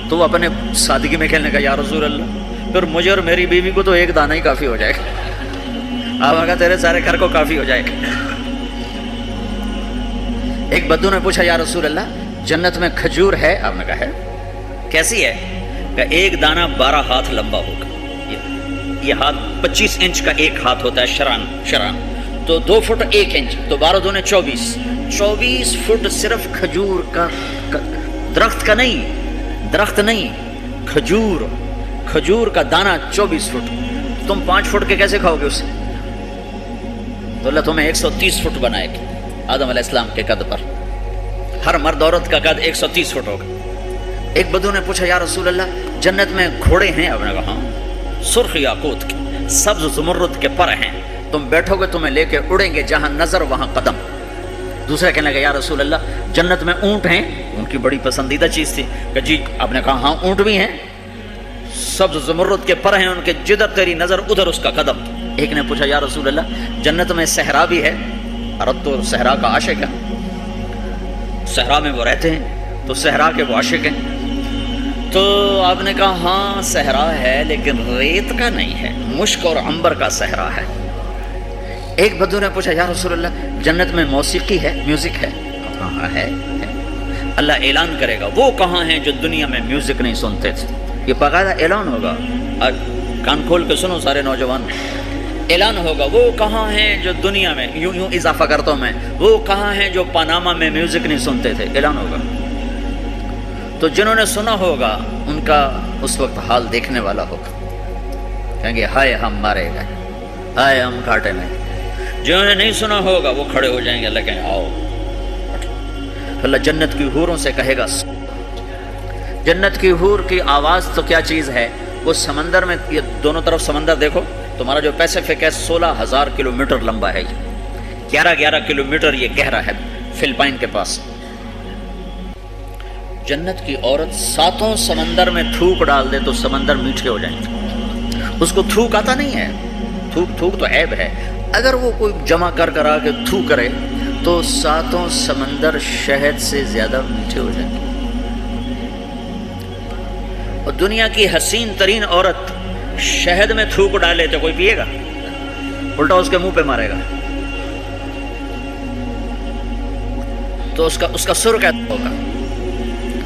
S1: تو وہ اپنے سادگی میں کہنے کا یا رسول اللہ پھر مجھے اور میری بیوی کو تو ایک دانہ ہی کافی ہو جائے گا۔ آپ کہا تیرے سارے گھر کو کافی ہو جائے گا۔ ایک بدو نے پوچھا یا رسول اللہ جنت میں کھجور ہے؟ آپ نے کہا ہے۔ کیسی ہے؟ کہ ایک دانہ 12 ہاتھ لمبا ہوگا۔ یہ ہاتھ 25 انچ کا ایک ہاتھ ہوتا ہے، شران تو 2 فٹ 1 انچ، تو 12 دونے 24 فٹ صرف کھجور کا، درخت نہیں، کھجور کا دانہ 24 فٹ۔ تم 5 فٹ کے کیسے کھاؤ گے اسے؟ تو اللہ تمہیں 130 فٹ بنائے گی آدم علیہ السلام کے قد پر۔ ہر مرد عورت کا قد 130 فٹ ہوگا۔ ایک بدو نے پوچھا یا رسول اللہ جنت میں گھوڑے ہیں؟ آپ نے کہا ہاں، سرخ یاقوت کے، سبز زمرد کے پر ہیں، تم بیٹھو گے تمہیں لے کے اڑیں گے، جہاں نظر وہاں قدم۔ دوسرا کہنے لگا یا رسول اللہ جنت میں اونٹ ہیں؟ ان کی بڑی پسندیدہ چیز تھی کہ جی۔ آپ نے کہا ہاں اونٹ بھی ہیں، سبز زمرد کے پر ہیں ان کے، جدھر تیری نظر ادھر اس کا قدم۔ ایک نے پوچھا یا رسول اللہ جنت میں صحرا بھی ہے؟ عرب تو صحرا کا عاشق ہے، صحرا میں وہ رہتے ہیں تو صحرا کے وہ عاشق ہیں۔ تو آپ نے کہا ہاں صحرا ہے لیکن ریت کا نہیں ہے، مشک اور عنبر کا صحرا ہے۔ ایک بدو نے پوچھا یا رسول اللہ جنت میں موسیقی ہے، میوزک ہے؟ ہاں ہے۔ اللہ اعلان کرے گا وہ کہاں ہیں جو دنیا میں میوزک نہیں سنتے تھے؟ یہ باقاعدہ اعلان ہوگا، آج کان کھول کے سنو سارے نوجوان، اعلان ہوگا وہ کہاں ہیں جو دنیا میں، یوں اضافہ کرتا ہوں میں، وہ کہاں ہیں جو پاناما میں میوزک نہیں سنتے تھے؟ اعلان ہوگا۔ تو جنہوں نے سنا ہوگا ان کا اس وقت حال دیکھنے والا ہوگا، کہیں گے ہائے ہم مارے گئے، ہائے ہم گھاٹے میں۔ جنہوں نے نہیں سنا ہوگا وہ کھڑے ہو جائیں گے، اللہ کہیں آؤ۔ اللہ جنت کی حوروں سے کہے گا، جنت کی حور کی آواز تو کیا چیز ہے، وہ سمندر میں، یہ دونوں طرف سمندر دیکھو، تمہارا جو پیسفک ہے 16,000 کلومیٹر لمبا ہے، یہ 11 کلومیٹر یہ گہرا ہے فلپائن کے پاس۔ جنت کی عورت 7 سمندر میں تھوک ڈال دے تو سمندر میٹھے ہو جائیں گے۔ اس کو تھوک آتا نہیں ہے، تھوک تو عیب ہے، اگر وہ کوئی جمع کر آ کے تھوک کرے تو 7 سمندر شہد سے زیادہ میٹھے ہو جائیں گے۔ اور دنیا کی حسین ترین عورت شہد میں تھوک ڈالے تو کوئی پیے گا؟ الٹا اس کے منہ پہ مارے گا. تو اس کا سر کیا ہوگا؟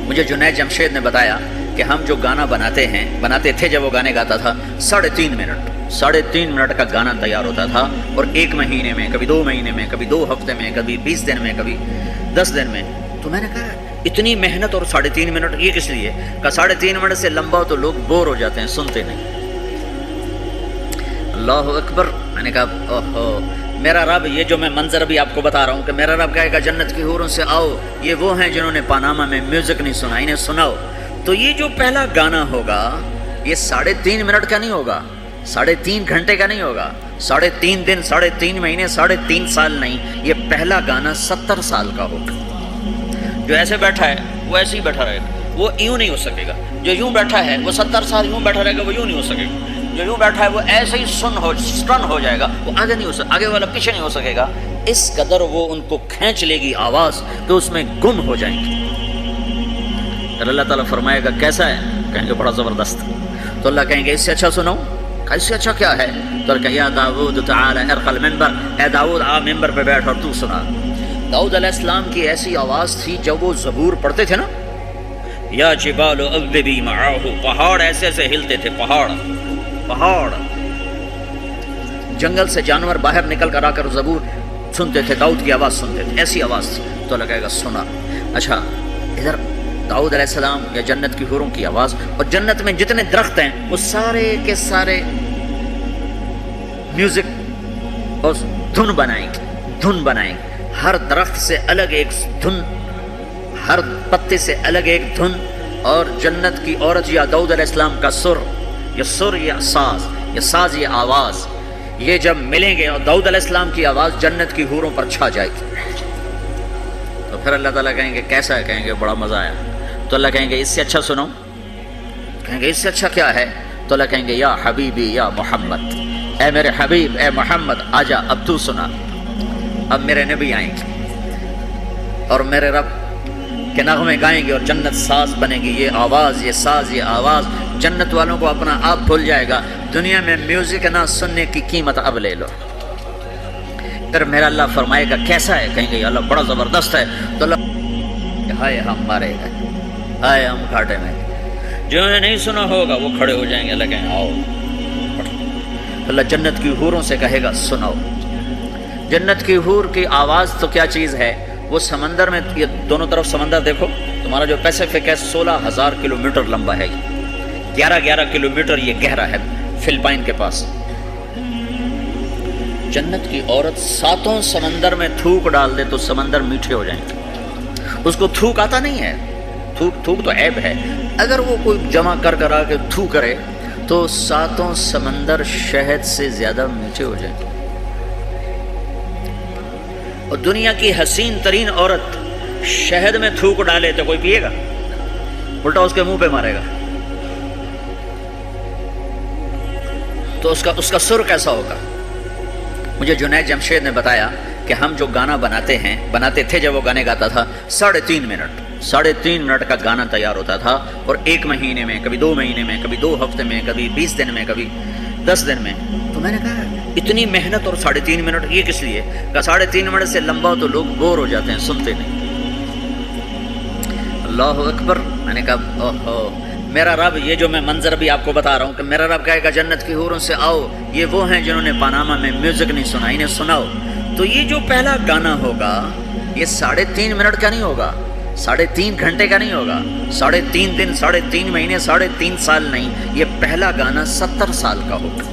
S1: مجھے جنید جمشید نے بتایا کہ ہم جو گانا بناتے تھے جب وہ گانے گاتا تھا 3.5 منٹ کا گانا تیار ہوتا تھا، اور 1 مہینے میں، کبھی 2 مہینے میں، کبھی 2 ہفتے میں، کبھی 20 دن میں، کبھی 10 دن میں. تو میں نے کہا اتنی محنت اور 3.5 منٹ یہ کس لیے؟ کہ 3.5 منٹ سے لمبا تو لوگ بور ہو جاتے ہیں، سنتے نہیں. اللہ اکبر. میں نے کہا اوہو میرا رب، یہ جو میں منظر بھی آپ کو بتا رہا ہوں کہ میرا رب کہے گا جنت کی حوروں سے آؤ، یہ وہ ہیں جنہوں نے پاناما میں میوزک نہیں سنا، انہیں سناؤ. تو یہ جو پہلا گانا ہوگا یہ 3.5 منٹ کا نہیں ہوگا، 3.5 گھنٹے کا نہیں ہوگا، 3.5 دن، 3.5 مہینے، 3.5 سال نہیں. یہ پہلا گانا 70 سال کا ہوگا. جو ایسے بیٹھا ہے وہ ایسے ہی بیٹھا رہے گا، وہ یوں نہیں ہو سکے گا. جو یوں بیٹھا ہے وہ 70 سال یوں بیٹھا رہے گا، وہ یوں نہیں ہو سکے گا. جو یوں بیٹھا ہے وہ ایسے ہی سٹن ہو جائے گا، وہ آگے نہیں ہو سکے، آگے والا پیچھے نہیں ہو سکے گا. اس قدر وہ ان کو کھینچ لے گی آواز کہ اس میں گم ہو جائیں گے. اللہ تعالیٰ فرمائے گا کیسا ہے؟ کہیں گے بڑا زبردست. تو اللہ کہیں گے اس سے اچھا سناؤ. اس سے اچھا کیا ہے؟ تو اللہ کہے یا داؤد تعالی ارقى المنبر، اے داؤد آ ممبر پہ بیٹھ اور تو سنا. داؤد علیہ السلام کی ایسی آواز تھی جب وہ زبور پڑھتے تھے نا، یا جبال اوبی معاہ، پہاڑ ایسے ایسے ہلتے تھے، پہاڑ. جنگل سے جانور باہر نکل کر آ کر زبور سنتے تھے، داؤد کی آواز سنتے تھے، ایسی آواز تھی. تو اللہ کہے گا سنا. اچھا ادھر داؤد علیہ السلام یا جنت کی حوروں کی آواز، اور جنت میں جتنے درخت ہیں وہ سارے کے سارے میوزک اور دھن بنائیں گے. ہر درخت سے الگ ایک دھن، ہر پتے سے الگ ایک دھن. اور جنت کی عورت یا داؤد علیہ السلام کا سر یا ساز یہ آواز، یہ جب ملیں گے اور داؤد علیہ السلام کی آواز جنت کی حوروں پر چھا جائے گی. تو پھر اللہ تعالیٰ کہیں گے کیسا ہے؟ کہیں گے بڑا مزہ آیا. تو اللہ کہیں گے اس سے اچھا سنو. کہیں گے اس سے اچھا کیا ہے؟ تو اللہ کہیں گے یا حبیبی یا محمد، اے میرے حبیب، اے محمد آجا اب تو سنا. اب میرے نبی آئیں گے اور میرے رب کے نغمے گائیں گے اور جنت ساز بنے گی. یہ آواز، یہ ساز، یہ آواز جنت والوں کو اپنا آپ بھول جائے گا. دنیا میں میوزک نہ سننے کی قیمت اب لے لو. پھر میرا اللہ فرمائے گا کیسا ہے؟ کہیں گے اللہ بڑا زبردست ہے. تو اللہ ہائے ہم مارے گئے، ہائے ہم گھاٹے میں. جنہوں نے نہیں سنا ہوگا وہ کھڑے ہو جائیں گے. اللہ کہیں آؤ. اللہ جنت کی حوروں سے کہے گا سناؤ. جنت کی حور کی آواز تو کیا چیز ہے. وہ سمندر میں، یہ دونوں طرف سمندر دیکھو، تمہارا جو پیسیفک ہے 16,000 کلومیٹر لمبا ہے، 11 کلومیٹر یہ گہرا ہے فلپائن کے پاس. جنت کی عورت 7 سمندر میں تھوک ڈال دے تو سمندر میٹھے ہو جائیں گے. اس کو تھوک آتا نہیں ہے، تھوک تو عیب ہے. اگر وہ کوئی جمع کر آ کے تھو کرے تو 7 سمندر شہد سے زیادہ میٹھے ہو جائیں گے. اور دنیا کی حسین ترین عورت شہد میں تھوک ڈالے تو کوئی پیے گا؟ الٹا اس کے منہ پہ مارے گا. تو اس کا سر کیسا ہوگا؟ مجھے جنید جمشید نے بتایا کہ ہم جو گانا بناتے تھے جب وہ گانے گاتا تھا 3.5 منٹ کا گانا تیار ہوتا تھا، اور 1 مہینے میں، کبھی 2 مہینے میں، کبھی 2 ہفتے میں، کبھی 20 دن میں، کبھی 10 دن میں. تو میں نے کہا اتنی محنت اور 3.5 منٹ یہ کس لیے؟ کہ 3.5 منٹ سے لمبا تو لوگ بور ہو جاتے ہیں، سنتے نہیں. اللہ اکبر. میں نے کہا اوہو میرا رب، یہ جو میں منظر بھی آپ کو بتا رہا ہوں کہ میرا رب کہے گا جنت کی حوروں سے آؤ، یہ وہ ہیں جنہوں نے پاناما میں میوزک نہیں سنا، انہیں سناؤ. تو یہ جو پہلا گانا ہوگا یہ 3.5 منٹ کا نہیں ہوگا، 3.5 گھنٹے کا نہیں ہوگا، 3.5 دن، 3.5 مہینے، 3.5 سال نہیں. یہ پہلا گانا 70 سال کا ہوگا.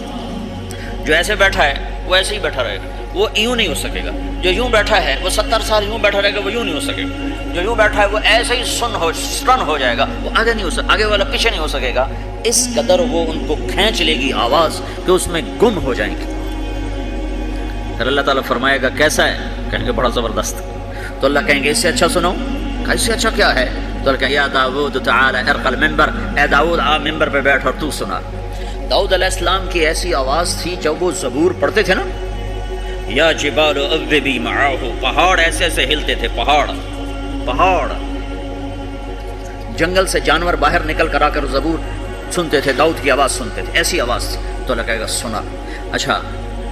S1: جو ایسے بیٹھا ہے وہ ایسے ہی بیٹھا رہے گا، وہ یوں نہیں ہو سکے گا. جو یوں بیٹھا ہے وہ 70 سال یوں بیٹھا رہے گا، وہ یوں نہیں ہو سکے گا. جو یوں بیٹھا ہے وہ ایسے ہی سٹن ہو جائے گا، وہ آگے نہیں ہو سکے، آگے والا پیچھے نہیں ہو سکے گا. اس قدر وہ ان کو کھینچ لے گی آواز کہ اس میں گم ہو جائیں گے. پھر اللہ تعالیٰ فرمائے گا کیسا ہے؟ کہیں گے بڑا زبردست. تو اللہ کہیں گے اس سے اچھا سنو. اس سے اچھا کیا ہے؟ تو اللہ کہیں یا داؤد تعالی ارقى المنبر، اے داؤد آ ممبر پہ بیٹھ اور تو سنا. داؤد علیہ السلام کی ایسی آواز تھی جب وہ زبور پڑھتے تھے نا، یا جبال اوبی معاہ، پہاڑ ایسے ایسے ہلتے تھے، پہاڑ. جنگل سے جانور باہر نکل کر آ کر زبور سنتے تھے داؤد کی آواز سنتے تھے، ایسی آواز تھی. تو اللہ کہے گا سنا. اچھا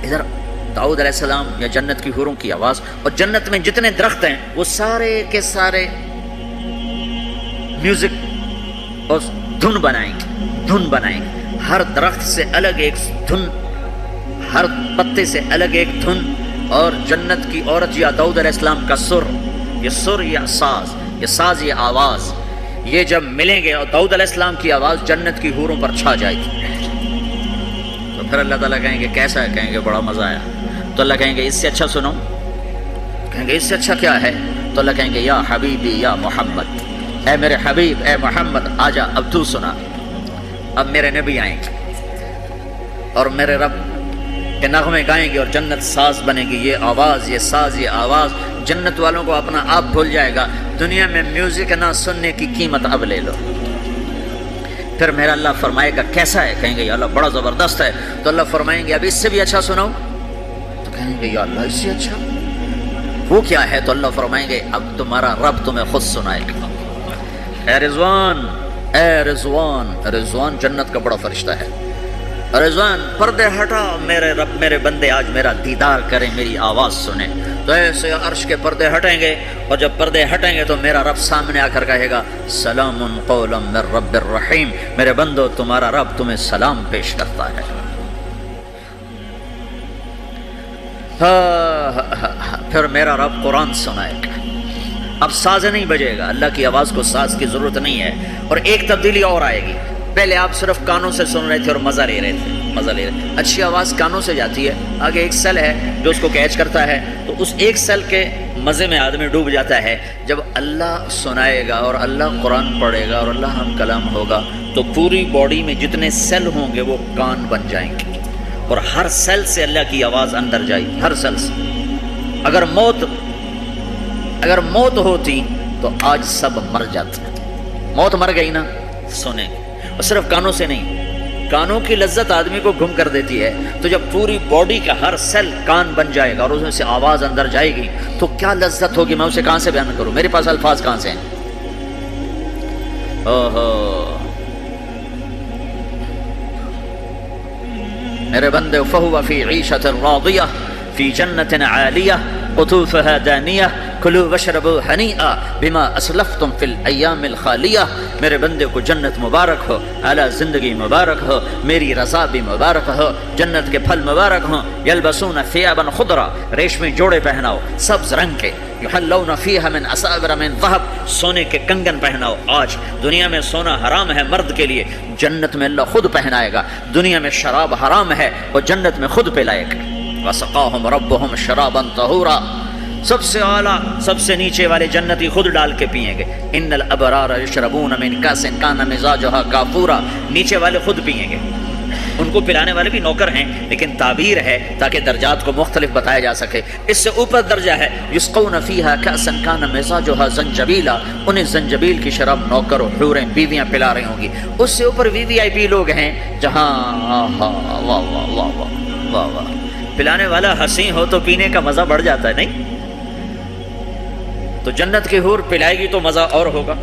S1: ادھر داؤد علیہ السلام یا جنت کی حوروں کی آواز، اور جنت میں جتنے درخت ہیں وہ سارے کے سارے میوزک اور دھن بنائیں گے. ہر درخت سے الگ ایک دھن، ہر پتے سے الگ ایک دھن. اور جنت کی عورت یا داؤد علیہ السلام کا سر، یہ ساز یہ آواز، یہ جب ملیں گے اور داؤد علیہ السلام کی آواز جنت کی حوروں پر چھا جائے گی. تو پھر اللہ تعالیٰ کہیں گے کیسا ہے؟ کہیں گے بڑا مزہ آیا. تو اللہ کہیں گے اس سے اچھا سنو. کہیں گے اس سے اچھا کیا ہے؟ تو اللہ کہیں گے یا حبیبی یا محمد، اے میرے حبیب اے محمد آجا اب تو سنا. اب میرے نبی آئیں گے اور میرے رب کے نغمے گائیں گے اور جنت ساز بنے گی. یہ آواز، یہ ساز، یہ آواز جنت والوں کو اپنا آپ بھول جائے گا. دنیا میں میوزک نہ سننے کی قیمت اب لے لو. پھر میرا اللہ فرمائے گا کیسا ہے؟ کہیں گے یا اللہ بڑا زبردست ہے. تو اللہ فرمائیں گے اب اس سے بھی اچھا سناؤ. تو کہیں گے یا اللہ اس سے اچھا وہ کیا ہے؟ تو اللہ فرمائیں گے اب تمہارا رب تمہیں خود سنائے گا. اے رضوان، اے رضوان. رضوان جنت کا بڑا فرشتہ ہے. رضوان پردے ہٹا، میرے رب میرے بندے آج میرا دیدار کریں، میری آواز سنیں. تو ایسے عرش کے پردے ہٹیں گے، اور جب پردے ہٹیں گے تو میرا رب سامنے آ کر کہے گا سلام قولا من رب الرحیم. میرے بندو تمہارا رب تمہیں سلام پیش کرتا ہے. پھر میرا رب قرآن سنائے گا. اب ساز نہیں بجے گا، اللہ کی آواز کو ساز کی ضرورت نہیں ہے. اور ایک تبدیلی اور آئے گی. پہلے آپ صرف کانوں سے سن رہے تھے اور مزہ لے رہے تھے. اچھی آواز کانوں سے جاتی ہے، آگے ایک سیل ہے جو اس کو کیچ کرتا ہے، تو اس ایک سیل کے مزے میں آدمی ڈوب جاتا ہے. جب اللہ سنائے گا اور اللہ قرآن پڑھے گا اور اللہ ہم کلام ہوگا تو پوری باڈی میں جتنے سیل ہوں گے وہ کان بن جائیں گے، اور ہر سیل سے اللہ کی آواز اندر جائے گی، ہر سیل سے. اگر موت ہوتی تو آج سب مر جاتے. موت مر گئی نا، سنیں گے. اور صرف کانوں سے نہیں، کانوں کی لذت آدمی کو گم کر دیتی ہے. تو جب پوری باڈی کا ہر سیل کان بن jائے گا اور اس میں سے آواز اندر جائے گی تو کیا لذت ہوگی، میں اسے کہاں سے بیان کروں، میرے پاس الفاظ کہاں سے ہیں. میرے بندے فہو فی عیشۃ راضیہ فی جنت عالیہ قطوفها دانیہ کلوا واشربوا ہنیئا بما اسلفتم فی الایام الخالیہ. میرے بندے کو جنت مبارک ہو، اعلیٰ زندگی مبارک ہو، میری رضا بھی مبارک ہو، جنت کے پھل مبارک ہوں. یلبسون ثیابا خضرا، ریشمی جوڑے پہناؤ سبز رنگ کے. یحلون فیہا من اساور من ذہب، سونے کے کنگن پہناؤ. آج دنیا میں سونا حرام ہے مرد کے لیے، جنت میں اللہ خود پہنائے گا. دنیا میں شراب حرام ہے اور جنت میں خود پلائے گا. وسقاہم ربہم شرابا طہورا، سب سے اعلیٰ سب سے نیچے والے جنتی خود ڈال کے پئیں گے. ان الابرار یشربون من کاس کان مزاجها کافورا، نیچے والے خود پئیں گے. ان کو پلانے والے بھی نوکر ہیں، لیکن تعبیر ہے تاکہ درجات کو مختلف بتایا جا سکے. اس سے اوپر درجہ ہے یسقون فیہا کاسا کان مزاجها زنجبیلا، انہیں زنجبیل کی شراب نوکر و حوریں بیویاں پلا رہی ہوں گی. اس سے اوپر VVIP لوگ ہیں جہاں واہ واہ واہ واہ واہ، پلانے والا حسین ہو تو پینے کا مزہ بڑھ جاتا ہے نہیں. تو جنت کی حور پلائے گی تو مزہ اور ہوگا،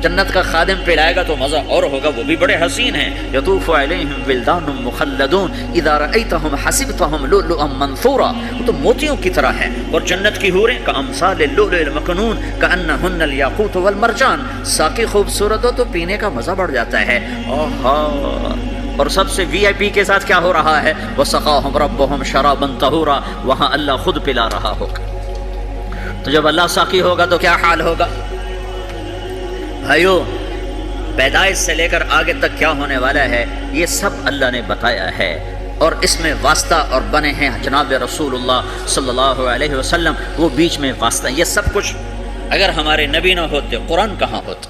S1: جنت کا خادم پلائے گا تو مزہ اور ہوگا، وہ بھی بڑے حسین ہیں. یطوف علیہم ولدان مخلدون اذا رأیتہم حسبتہم لؤلؤا منثورا، وہ تو موتیوں کی طرح ہیں. اور جنت کی حوریں کامثال اللؤلؤ المکنون کأنہن الیاقوت والمرجان. ساقی خوبصورت ہو تو پینے کا مزہ بڑھ جاتا ہے. اور سب سے VIP کے ساتھ کیا ہو رہا ہے؟ وسقاہم ربہم شرابا طہورا، وہاں اللہ خود پلا رہا ہوگا. تو جب اللہ ساقی ہوگا تو کیا حال ہوگا؟ بھائیو، پیدائش سے لے کر آگے تک کیا ہونے والا ہے یہ سب اللہ نے بتایا ہے، اور اس میں واسطہ اور بنے ہیں جناب رسول اللہ صلی اللہ علیہ وسلم، وہ بیچ میں واسطہ. یہ سب کچھ اگر ہمارے نبی نہ ہوتے قرآن کہاں ہوتا،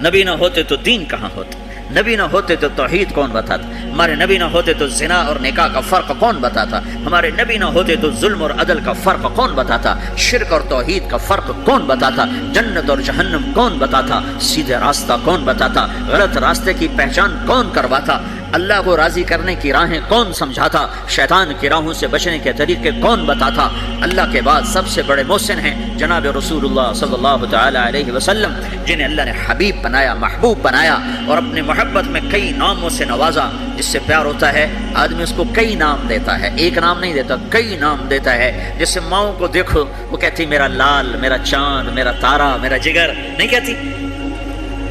S1: نبی نہ ہوتے تو دین کہاں ہوتا، نبی نہ ہوتے تو توحید کون بتاتا، ہمارے نبی نہ ہوتے تو زنا اور نکاح کا فرق کون بتاتا، ہمارے نبی نہ ہوتے تو ظلم اور عدل کا فرق کون بتاتا، شرک اور توحید کا فرق کون بتاتا، جنت اور جہنم کون بتاتا، سیدھے راستہ کون بتاتا، غلط راستے کی پہچان کون کرواتا. اللہ کو راضی کرنے کی راہیں کون سمجھاتا، شیطان کی راہوں سے بچنے کے طریقے کون بتاتا؟ اللہ کے بعد سب سے بڑے محسن ہیں جناب رسول اللہ صلی اللہ تعالی علیہ وسلم، جنہیں اللہ نے حبیب بنایا، محبوب بنایا، اور اپنی محبت میں کئی ناموں سے نوازا۔ جس سے پیار ہوتا ہے آدمی اس کو کئی نام دیتا ہے، ایک نام نہیں دیتا، کئی نام دیتا ہے۔ جیسے ماؤں کو دیکھو وہ کہتی میرا لال، میرا چاند، میرا تارا، میرا جگر، نہیں کہتی؟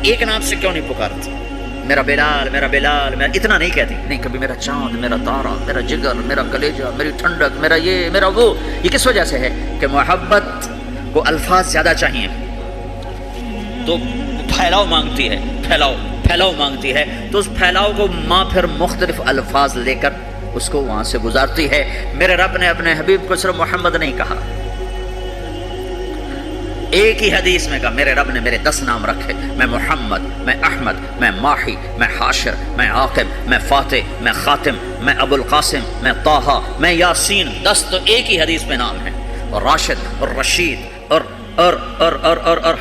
S1: ایک نام سے کیوں نہیں پکارتی؟ میرا بلال، میرا بلال، میرا اتنا نہیں کہتی؟ نہیں، کبھی میرا چاند، میرا تارا، میرا جگر، میرا کلیجہ، میری ٹھنڈک، میرا یہ، میرا وہ۔ یہ کس وجہ سے ہے؟ کہ محبت کو الفاظ زیادہ چاہیے تو پھیلاؤ مانگتی ہے، پھیلاؤ مانگتی ہے، تو اس پھیلاؤ کو ماں پھر مختلف الفاظ لے کر اس کو وہاں سے گزارتی ہے۔ میرے رب نے اپنے حبیب کو صرف محمد نہیں کہا، ایک ہی حدیث میں کہا میرے رب نے میرے 10 نام رکھے، میں محمد، میں احمد، میں ماحی، میں حاشر، میں عاقب، میں فاتح، میں خاتم، میں ابو القاسم، میں طٰہٰ، میں یاسین۔ 10 تو ایک ہی حدیث میں نام ہیں، اور راشد اور رشید اور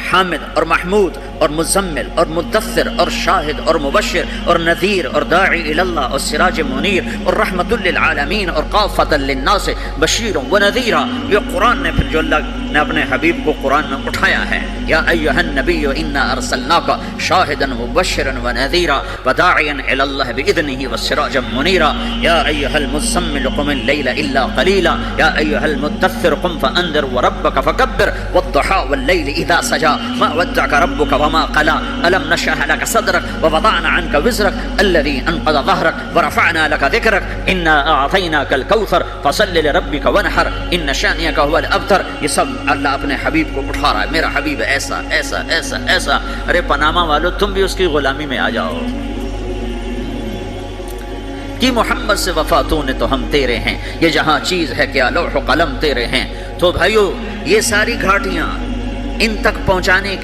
S1: حامد اور محمود اور مزمل اور مدثر اور شاہد اور مبشر اور نذیر اور داعی اللہ اور سراج منیر اور رحمت للعالمین اور کافۃ للناس بشیر و نذیرا۔ یہ قرآن نے پھر جو اللہ نے اپنے حبیب کو قرآن میں اٹھایا ہے، یا ایھا النبی انا ارسلناک شاہدا مبشرا ونذیرا وداعیا الی اللہ باذنہ وسراجا منیرا۔ یا ایھا المزمل قم اللیل الا قلیلا یا ایھا المدثر قم فانذر وربک فکبر والضحى والليل إذا سجى ما ودعك ربك وما قلى ألم نشرح لك صدرك ووضعنا عنك وزرك الذي أنقض ظهرك ورفعنا لك ذكرك إنا أعطيناك الكوثر فصل لربك ونحر إن شانئك هو الأبتر۔ یہ سب اللہ اپنے حبیب کو اٹھا رہا ہے، میرا حبیب ایسا ایسا ایسا ایسا۔ ارے پاناما والو، تم بھی اس کی غلامی میں آ جاؤ۔ کہ محمد سے وفا تو نے تو ہم تیرے ہیں، یہ جہاں چیز ہے کیا لوح و قلم تیرے ہیں۔ تو بھائیو، یہ ساری گھاٹیاں ان تک پہنچانے،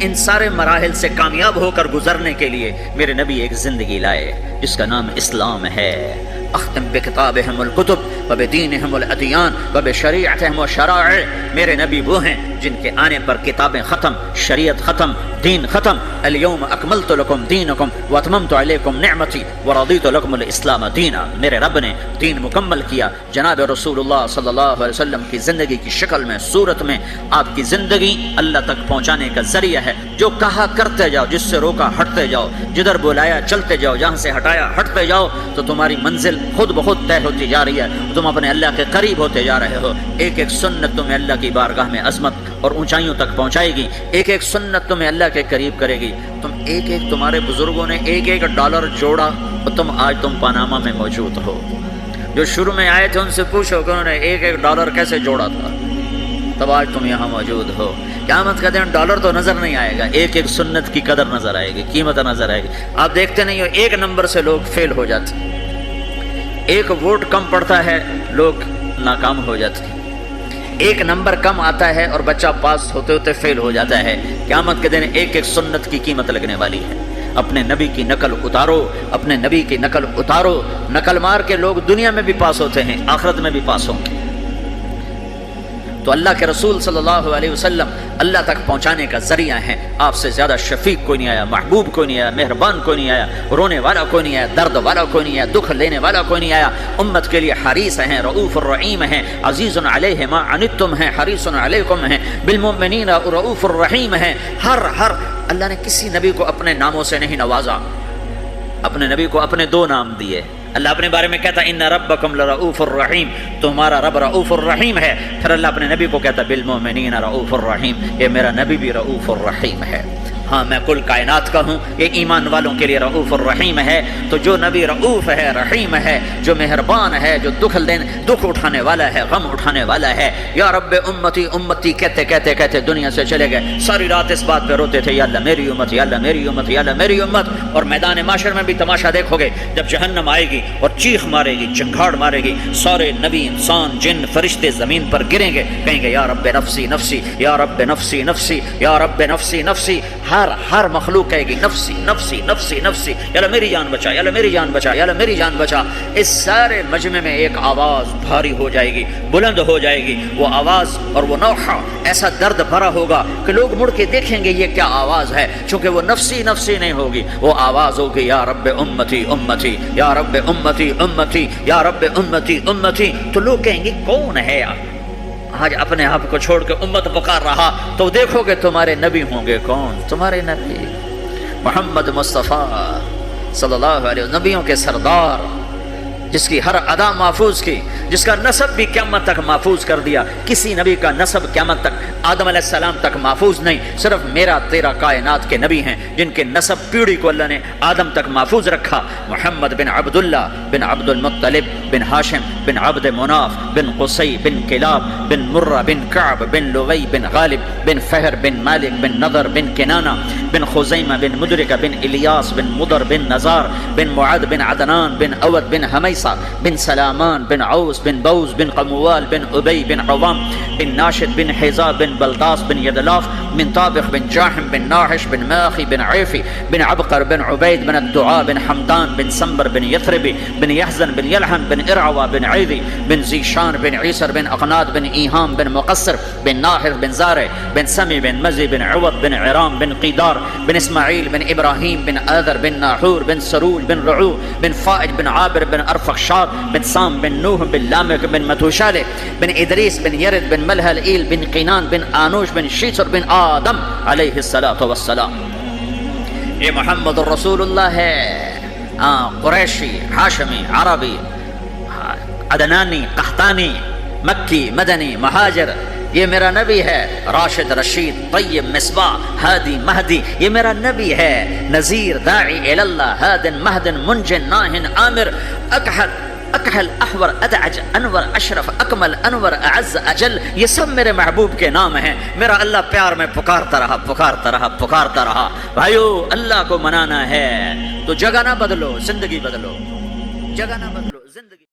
S1: ان سارے مراحل سے کامیاب ہو کر گزرنے کے لیے میرے نبی ایک زندگی لائے جس کا نام اسلام ہے۔ اختم بکتابہم الکتب وبدینہم الادیان وبشریعتہم الشرائع۔ میرے نبی وہ ہیں جن کے آنے پر کتابیں ختم، شریعت ختم، دین ختم۔ الیوم اکملت لکم دینکم واتممت علیکم نعمتی ورضیت لکم الاسلام دینا۔ میرے رب نے دین مکمل کیا۔ جناب رسول اللہ صلی اللہ علیہ وسلم کی زندگی کی شکل میں، صورت میں، آپ کی زندگی اللہ تک پہنچانے کا ذریعہ ہے۔ جو کہا کرتے جاؤ، جس سے روکا ہٹتے جاؤ، جدھر بلایا چلتے جاؤ، جہاں سے ہٹایا ہٹتے جاؤ، تو تمہاری منزل خود بخود طے ہوتی جا رہی ہے، تم اپنے اللہ کے قریب ہوتے جا رہے ہو۔ ایک ایک سنت تمہیں اللہ کی بارگاہ میں عظمت اور اونچائیوں تک پہنچائے گی، ایک ایک سنت تمہیں اللہ کے قریب کرے گی۔ تمہارے بزرگوں نے ایک ایک ڈالر جوڑا اور آج تم پاناما میں موجود ہو۔ جو شروع میں آئے تھے ان سے پوچھو کہ انہوں نے ایک ایک ڈالر کیسے جوڑا تھا، تب آج تم یہاں موجود ہو۔ قیامت کا دن ڈالر تو نظر نہیں آئے گا، ایک ایک سنت کی قدر نظر آئے گی، قیمت نظر آئے گی۔ آپ دیکھتے نہیں ہو، ایک نمبر سے لوگ فیل ہو جاتے، ایک ووٹ کم پڑتا ہے لوگ ناکام ہو جاتے، ایک نمبر کم آتا ہے اور بچہ پاس ہوتے ہوتے فیل ہو جاتا ہے۔ قیامت کے دن ایک ایک سنت کی قیمت لگنے والی ہے۔ اپنے نبی کی نقل اتارو، اپنے نبی کی نقل اتارو۔ نقل مار کے لوگ دنیا میں بھی پاس ہوتے ہیں، آخرت میں بھی پاس ہوں گے۔ تو اللہ کے رسول صلی اللہ علیہ وسلم اللہ تک پہنچانے کا ذریعہ ہیں۔ آپ سے زیادہ شفیق کوئی نہیں آیا، محبوب کوئی نہیں آیا، مہربان کوئی نہیں آیا، رونے والا کوئی نہیں آیا، درد والا کوئی نہیں آیا، دکھ لینے والا کوئی نہیں آیا۔ امت کے لیے حریص ہیں، رؤوف الرحیم ہیں، عزیز علیہ ما عنتم ہیں، حریص علیکم ہیں، بالمؤمنین رؤوف الرحیم ہیں۔ ہر اللہ نے کسی نبی کو اپنے ناموں سے نہیں نوازا، اپنے نبی کو اپنے 2 نام دیے۔ اللہ اپنے بارے میں کہتا ان ربکم لرؤوف الرحیم، تمہارا رب رؤوف الرحیم ہے۔ پھر اللہ اپنے نبی کو کہتا بالمؤمنین رؤوف الرحیم، یہ میرا نبی بھی رؤوف الرحیم ہے۔ ہاں، میں کل کائنات کا ہوں، یہ ایمان والوں کے لیے رؤوف الرحیم ہے۔ تو جو نبی رؤوف ہے، رحیم ہے، جو مہربان ہے، جو دکھ اٹھانے والا ہے، غم اٹھانے والا ہے۔ یا رب امتی امتی کہتے کہتے کہتے دنیا سے چلے گئے، ساری رات اس بات پہ روتے تھے، یا اللہ میری امت، یا اللہ میری امت، یا اللہ میری امت۔ اور میدان محشر میں بھی تماشا دیکھو گے، جب جہنم آئے گی اور چیخ مارے گی، چنگھاڑ مارے گی، سارے نبی، انسان، جن، فرشتے زمین پر گریں گے، کہیں گے یا رب نفسی نفسی، یا رب نفسی نفسی، یا رب نفسی نفسی۔ ہر مخلوق کہے گی نفسی نفسی نفسی نفسی، یا اللہ میری جان بچا، یا اللہ میری جان بچا، یا اللہ میری جان بچا۔ اس سارے مجمع میں ایک آواز بھاری ہو جائے گی، بلند ہو جائے گی۔ وہ آواز اور وہ نوحہ ایسا درد بھرا ہوگا کہ لوگ مڑ کے دیکھیں گے یہ کیا آواز ہے، چونکہ وہ نفسی نفسی نہیں ہوگی، وہ آواز ہوگی یا رب امتی امتی، یا رب امتی امتی، یا رب امتی امتی۔ تو لوگ کہیں گے کون ہے آج اپنے آپ کو چھوڑ کے امت پکار رہا؟ تو دیکھو گے تمہارے نبی ہوں گے۔ کون؟ تمہارے نبی محمد مصطفیٰ صلی اللہ علیہ وسلم، نبیوں کے سردار، جس کی ہر ادا محفوظ کی، جس کا نسب بھی قیامت تک محفوظ کر دیا۔ کسی نبی کا نسب قیامت تک آدم علیہ السلام تک محفوظ نہیں، صرف میرا تیرا کائنات کے نبی ہیں جن کے نسب پیڑھی کو اللہ نے آدم تک محفوظ رکھا۔ محمد بن عبداللہ بن عبد المطلب بن ہاشم بن عبد مناف بن قصی بن کلاب بن مرہ بن کعب بن لغی بن غالب بن فہر بن مالک بن نضر بن کنانہ بن خزیمہ بن مدرکہ بن الیاس بن مدر بن نزار بن معد بن عدنان بن اود بن حمیصہ بن سلامان بن عوس بن بوز بن قموال بن ابی بن عوام بن ناشد بن حزاب بن بلداس بن یدلاف بن طابخ بن جاحم بن ناحش بن ماخی بن عیفی بن عبقر بن عبید بن الدعاء بن حمدان بن سنبر بن یثربی بن یحزن بن یلحن بن ارعوى بن عیدی بن زیشان بن عیسر بن اقناد بن ایہام بن مقصر بن ناحر بن زارع بن سمی بن مزی بن عوض بن عرام بن قیدار بن اسماعیل بن ابراہیم بن آذر بن ناحور بن سروج بن رعو بن فائج بن عابر بن ارفخشاد بن سام بن نوح بن لامک بن متوشالہ بن ادریس بن یرد بن ملہلئیل بن قینان بن آنوش بن شیسر بن آدم علیہ السلام۔ یہ محمد الرسول اللہ ہے، قریشی، ہاشمی، عربی، عدنانی، قحطانی، مکی، مدنی، مہاجر، یہ میرا نبی ہے۔ راشد، رشید، طیب، مصباح، ہادی، مہدی، یہ میرا نبی ہے۔ نذیر، داعی اللہ، ہادن، مہدن، منجن، ناہن، عامر، اکحل، احور، ادعج، انور، اشرف، اکمل، انور، اعز، اجل، یہ سب میرے محبوب کے نام ہیں۔ میرا اللہ پیار میں پکارتا رہا پکارتا رہا پکارتا رہا۔ بھائیو، اللہ کو منانا ہے تو جگہ نہ بدلو، زندگی بدلو، جگہ نہ بدلو۔